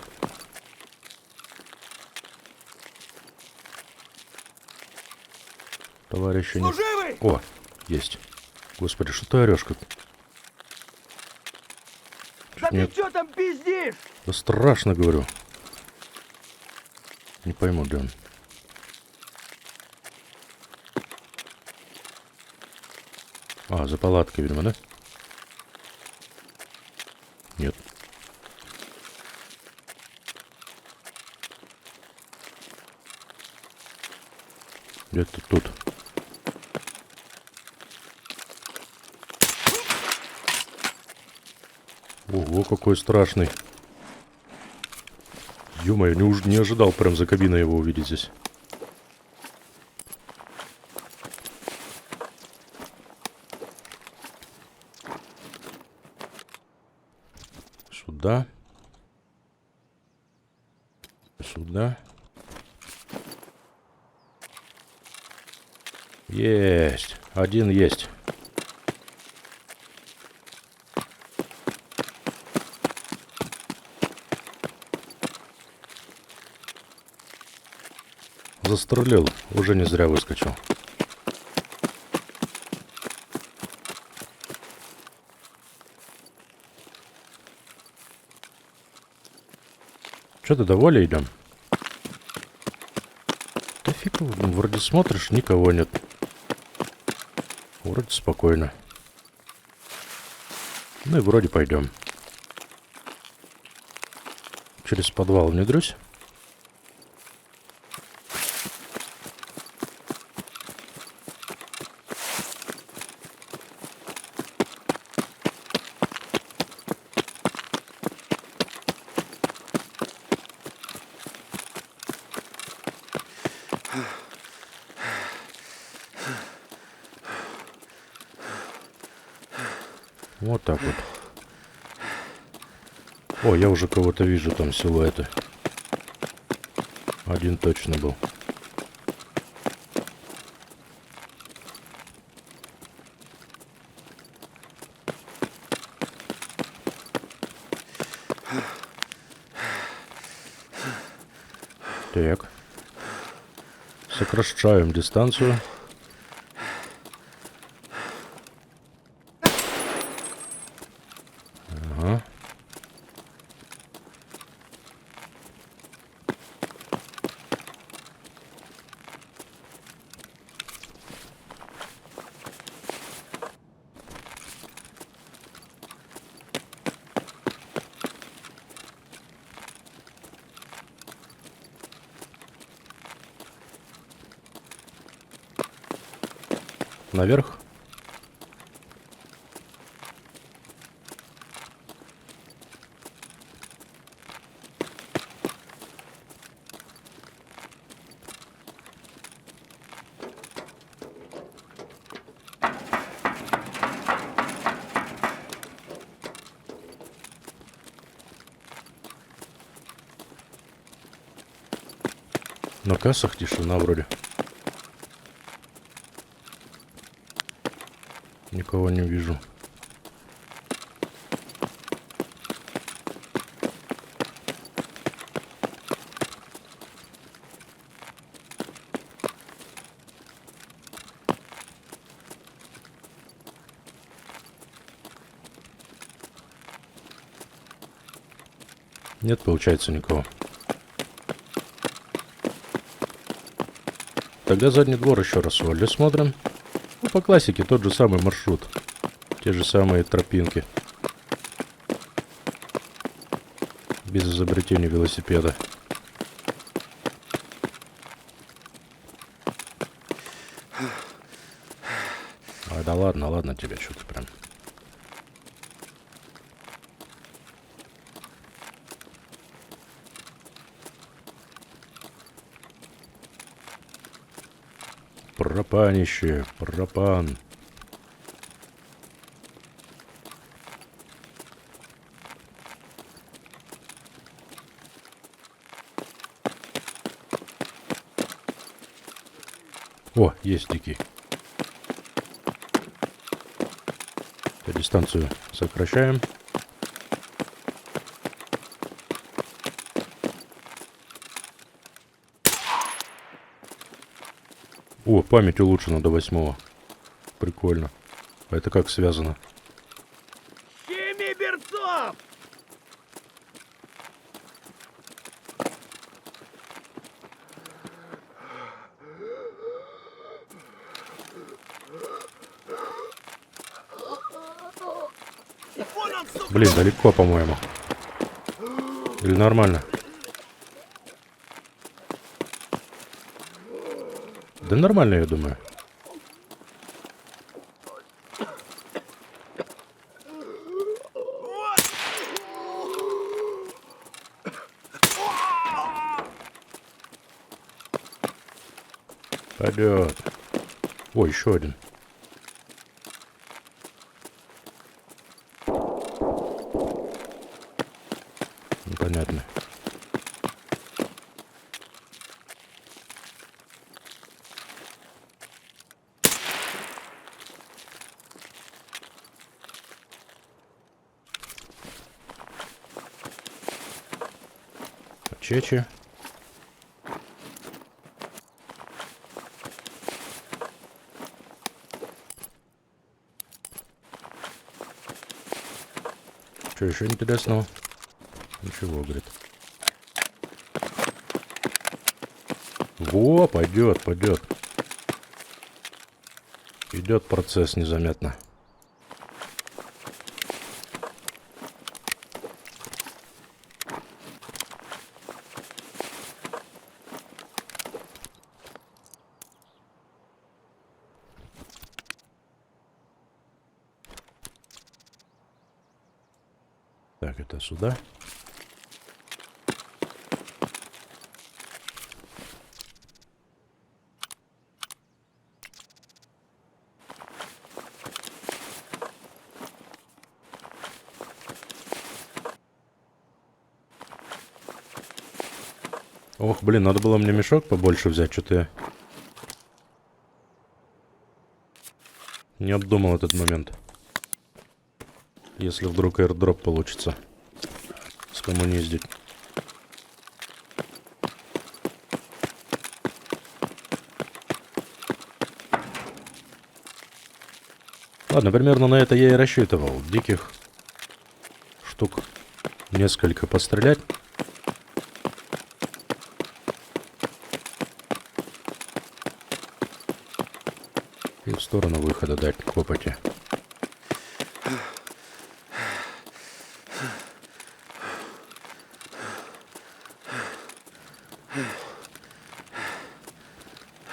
A: Товарищи не... О, есть. Господи, что ты орешь как?
B: Да
A: Нет.
B: ты что там пиздишь?
A: Да страшно, говорю. Не пойму, где он. А, за палаткой, видимо, да? Нет. Где-то тут. Ого, какой страшный. Ё-моё, не ожидал прям за кабиной его увидеть здесь. Сюда. Сюда. Есть. Один есть. Застрелил. Уже не зря выскочил. Что ты, до воли идем? Да фиг, вроде смотришь, никого нет. Вроде спокойно. Ну и вроде пойдем. Через подвал внедрюсь. Вот так вот. О, я уже кого-то вижу, там силуэты. Один точно был. Так. Сокращаем дистанцию. Ага. Наверх. На кассах тишина вроде. Никого не вижу. Нет, получается, никого. Тогда задний двор еще раз Олли смотрим. Ну, по классике тот же самый маршрут. Те же самые тропинки. Без изобретения велосипеда. А, да ладно, ладно тебе, что-то прям. Пропанище, пропан. О, есть дикий. Дистанцию сокращаем. О, память улучшена до 8. Прикольно. А это как связано?
C: Щеми берцов! Вон он, сука!
A: Блин, далеко, по-моему. Или нормально? Да нормально, я думаю. Пойдет. Ой, еще один. Непонятно. Чечи. Что еще интересного? Ничего, говорит. Во, пойдет, пойдет. Идет процесс незаметно. Так, это сюда. Ох, блин, надо было мне мешок побольше взять, что-то я не обдумал этот момент. Если вдруг airdrop получится скоммуниздить. Ладно, примерно на это я и рассчитывал. Диких штук несколько пострелять. И в сторону выхода дать копоти.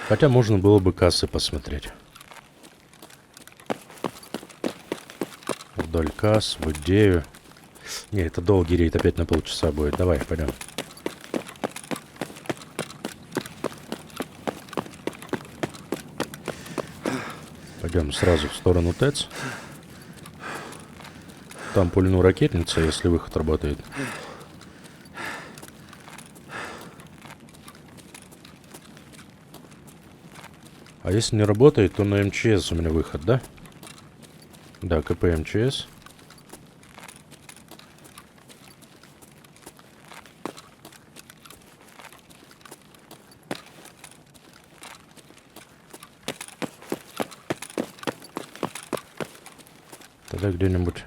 A: Хотя можно было бы кассы посмотреть. Вдоль касс, в идею. Не, это долгий рейд, опять на полчаса будет. Давай, пойдем. Пойдем сразу в сторону ТЭЦ. Там пульну ракетница, если выход работает. А если не работает, то на МЧС у меня выход, да? Да, КП МЧС. Тогда где-нибудь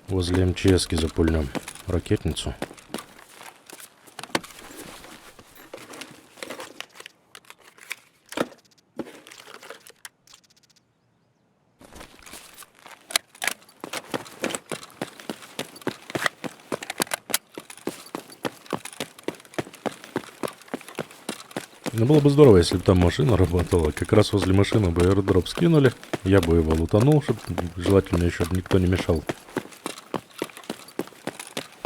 A: возле МЧСки запульнем ракетницу. Ну, было бы здорово, если бы там машина работала. Как раз возле машины бы airdrop скинули. Я бы его лутанул, чтобы желательно еще никто не мешал.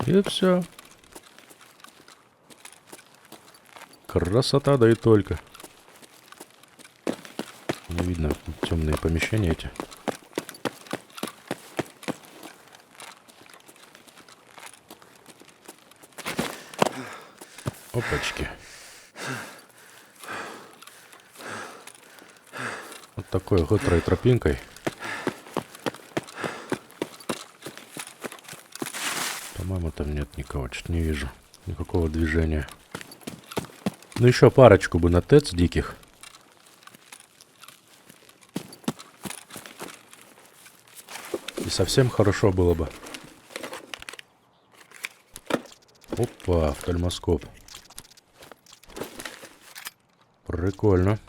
A: И все. Красота, да и только. Не видно темные помещения эти. Опачки. Вот такой хитрой тропинкой. По-моему, там нет никого, что-то не вижу. Никакого движения. Ну, еще парочку бы на ТЭЦ диких. И совсем хорошо было бы. Опа, офтальмоскоп. Прикольно.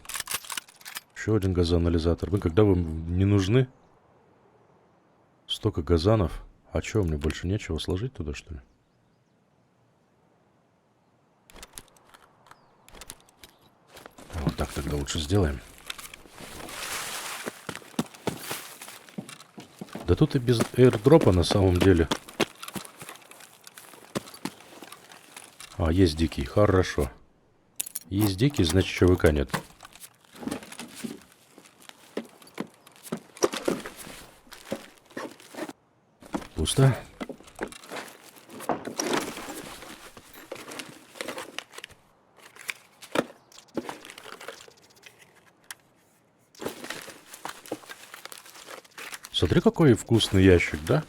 A: Еще один газоанализатор. Вы когда вам не нужны? Столько газанов. А что, мне больше нечего сложить туда, что ли? Вот так тогда лучше сделаем. Да тут и без airdропа на самом деле. А, есть дикий. Хорошо. Есть дикий, значит ЧВК нет. Пусто. Смотри, какой вкусный ящик, да?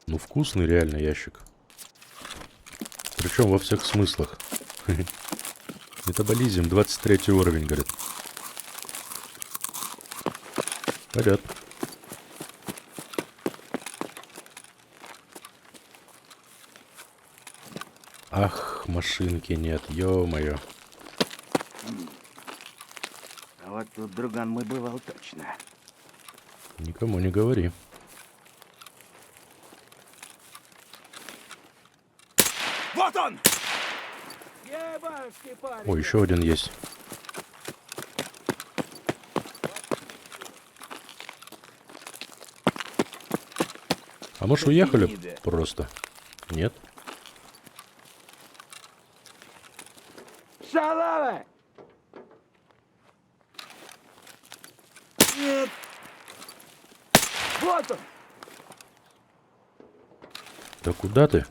A: Ну, вкусный реально ящик. Причем во всех смыслах. Метаболизм, 23 уровень, говорит. Вперед. Ах, машинки нет, ё-моё.
B: А вот тут, друган, мой бывал точно.
A: Никому не говори.
C: Вот он!
B: Ебашки, парень!
A: О, еще один есть. А может, уехали просто? Нет?
B: Шалава!
C: Нет!
B: Вот он!
A: Да куда ты?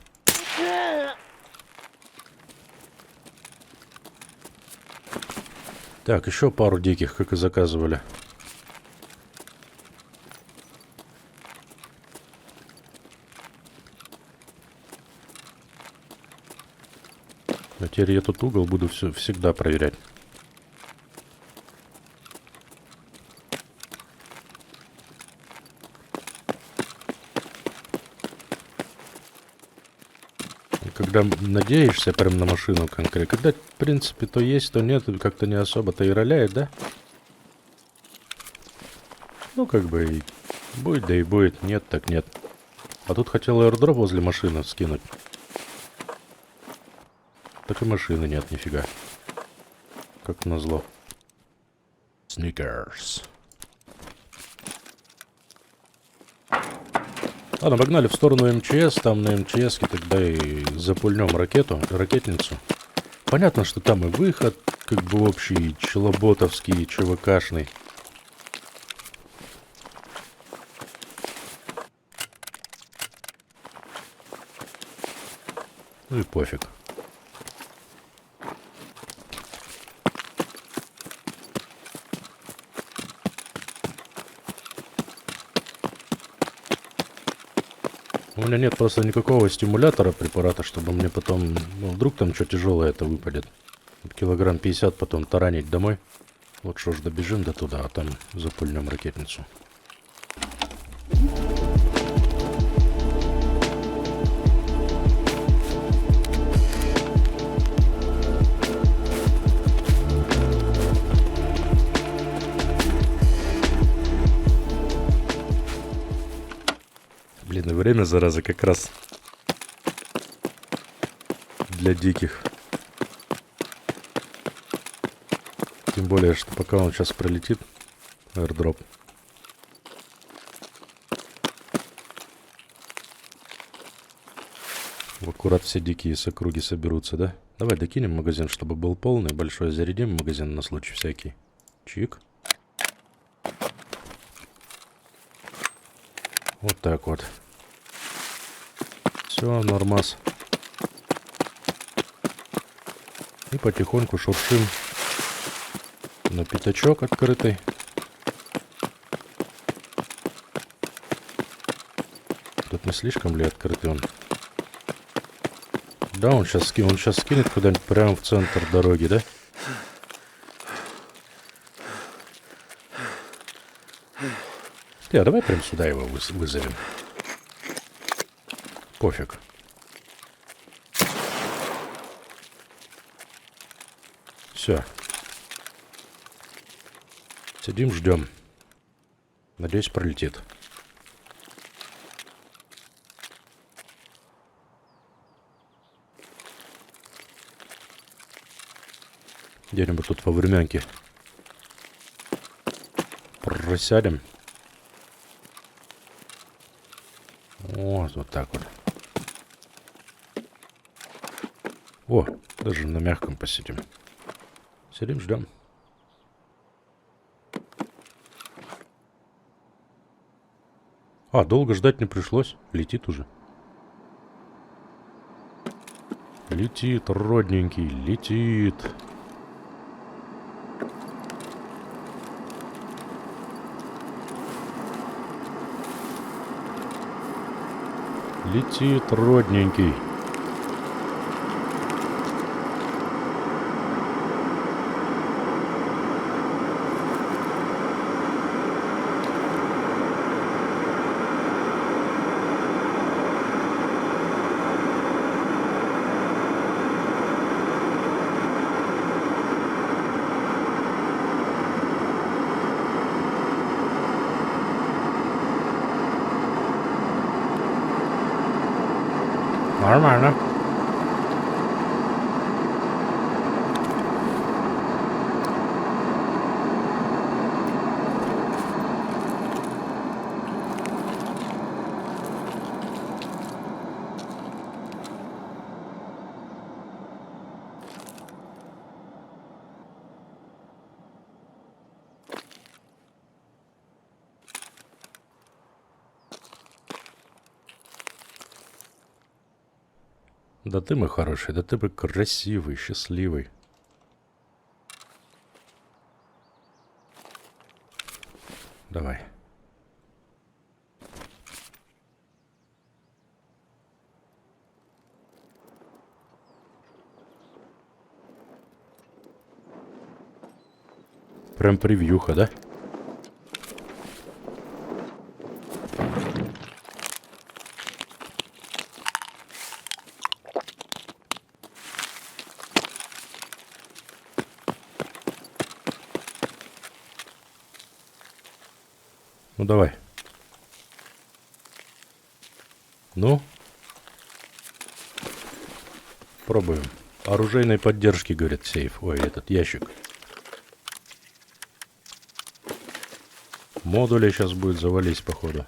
A: Так, еще пару диких, как и заказывали. А теперь я тут угол буду всегда проверять. Когда надеешься прям на машину конкретно, когда, в принципе, то есть, то нет, как-то не особо-то и роляет, да? Ну, как бы и будет, да и будет, нет, так нет. А тут хотел аирдроп возле машины скинуть. Так и машины нет, нифига. Как назло. Сникерс. Ладно, погнали в сторону МЧС. Там на МЧСке тогда и запульнем ракетницу. Понятно, что там и выход, как бы общий, челоботовский, ЧВКшный. Ну и пофиг. У меня нет просто никакого стимулятора препарата, чтобы мне потом, ну, вдруг там что тяжелое это выпадет. Килограмм 50 потом таранить домой. Вот что ж, добежим до туда, а там запульнем ракетницу. Блин, и время, зараза, как раз для диких. Тем более, что пока он сейчас пролетит, аирдроп. Аккурат все дикие с округи соберутся, да? Давай докинем магазин, чтобы был полный, большой. Зарядим магазин на случай всякий. Чик. Вот так вот. Все, нормас. И потихоньку шуршим на пятачок открытый. Тут не слишком ли открытый он? Да, он сейчас скинет куда-нибудь прямо в центр дороги, да? Давай прям сюда его вызовем. Пофиг. Все. Сидим, ждем. Надеюсь, пролетит. Где-нибудь тут по временке просядем. Вот так вот. О, даже на мягком посидим. Сидим, ждем. А, долго ждать не пришлось. Летит уже. Летит, родненький, летит. Летит, родненький. Нормально. Да ты мой хороший, да ты бы красивый, счастливый. Давай. Прям превьюха, да? Ну давай. Ну. Пробуем. Оружейной поддержки, говорит сейф. Ой, этот ящик. Модули сейчас будет завались, походу.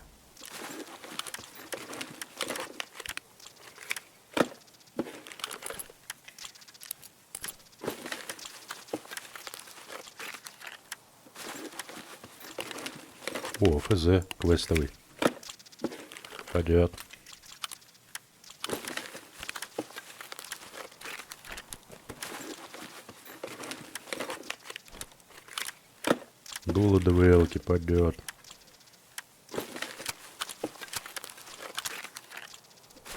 A: О, ФЗ квестовый. Пойдет. Дуло ДВЛки пойдет.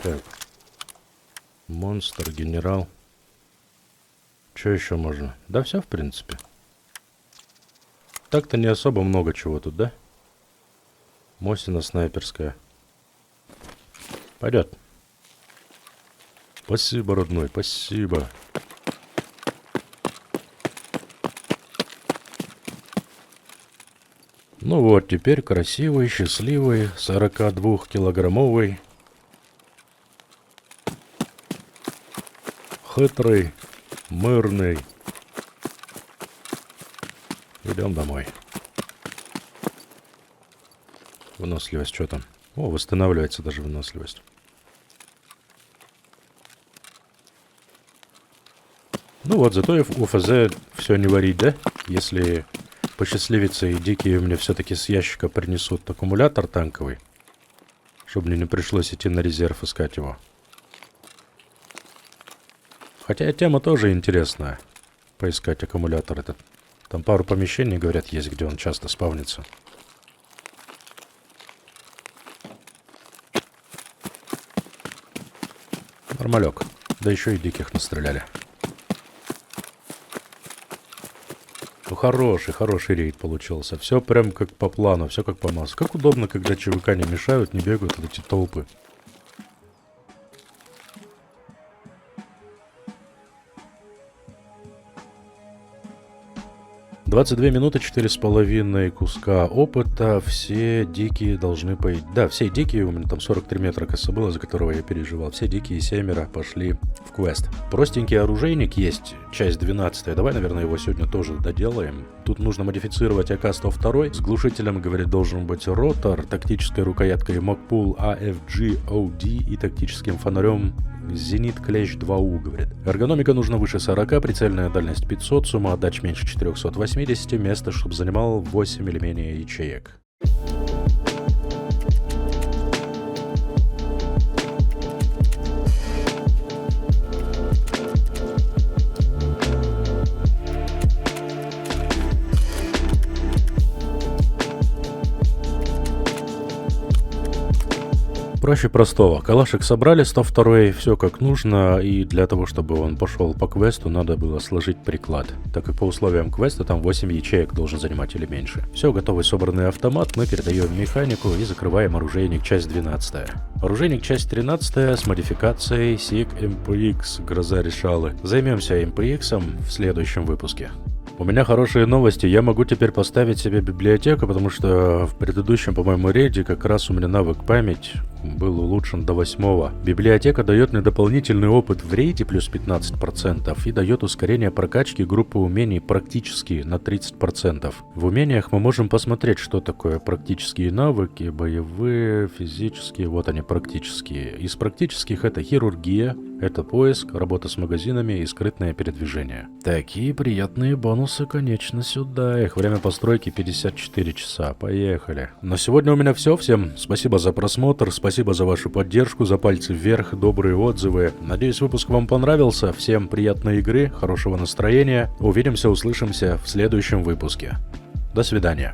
A: Так. Монстр, генерал. Что еще можно? Да все, в принципе. Так-то не особо много чего тут, да? Мосина снайперская. Пойдет. Спасибо, родной, спасибо. Ну вот, теперь красивый, счастливый, 42-килограммовый, хитрый, мирный. Идем домой. Выносливость, что там? О, восстанавливается даже выносливость. Ну вот, зато у ФЗ все не варить, да? Если посчастливится и дикие мне все-таки с ящика принесут аккумулятор танковый, чтобы мне не пришлось идти на резерв искать его. Хотя тема тоже интересная. Поискать аккумулятор этот. Там пару помещений, говорят, есть, где он часто спавнится. Нормалек. Да еще и диких настреляли. Ну, хороший рейд получился. Все прям как по плану, все как по маслу. Как удобно, когда ЧВК не мешают, не бегают вот эти толпы. 22 минуты 4,5 куска опыта. Все дикие должны пойти. Да, все дикие, у меня там 43 метра коса было, за которого я переживал. Все дикие семеро пошли в квест. Простенький оружейник есть, часть 12. Давай, наверное, его сегодня тоже доделаем. Тут нужно модифицировать АК-102. С глушителем, говорит, должен быть ротор, тактической рукояткой Макпул AFG OD и тактическим фонарем Зенит Клещ 2У, говорит. Эргономика нужно выше 40, прицельная дальность 500, сумма отдач меньше 480, место, чтобы занимал 8 или менее ячеек. Проще простого. Калашик собрали 102, все как нужно, и для того, чтобы он пошел по квесту, надо было сложить приклад. Так как по условиям квеста там 8 ячеек должен занимать или меньше. Все, готовый собранный автомат, мы передаем механику и закрываем оружейник часть 12. Оружейник часть 13 с модификацией SIG MPX Гроза решалы. Займемся MPX в следующем выпуске. У меня хорошие новости, я могу теперь поставить себе библиотеку, потому что в предыдущем, по-моему, рейде как раз у меня навык память был улучшен до 8. Библиотека дает мне дополнительный опыт в рейде плюс 15% и дает ускорение прокачки группы умений практически на 30%. В умениях мы можем посмотреть, что такое практические навыки, боевые, физические, вот они практические. Из практических это хирургия, это поиск, работа с магазинами и скрытное передвижение. Такие приятные бонусы, конечно, сюда. Их время постройки 54 часа. Поехали. На сегодня у меня все. Всем спасибо за просмотр. Спасибо спасибо за вашу поддержку, за пальцы вверх, добрые отзывы. Надеюсь, выпуск вам понравился. Всем приятной игры, хорошего настроения. Увидимся, услышимся в следующем выпуске. До свидания.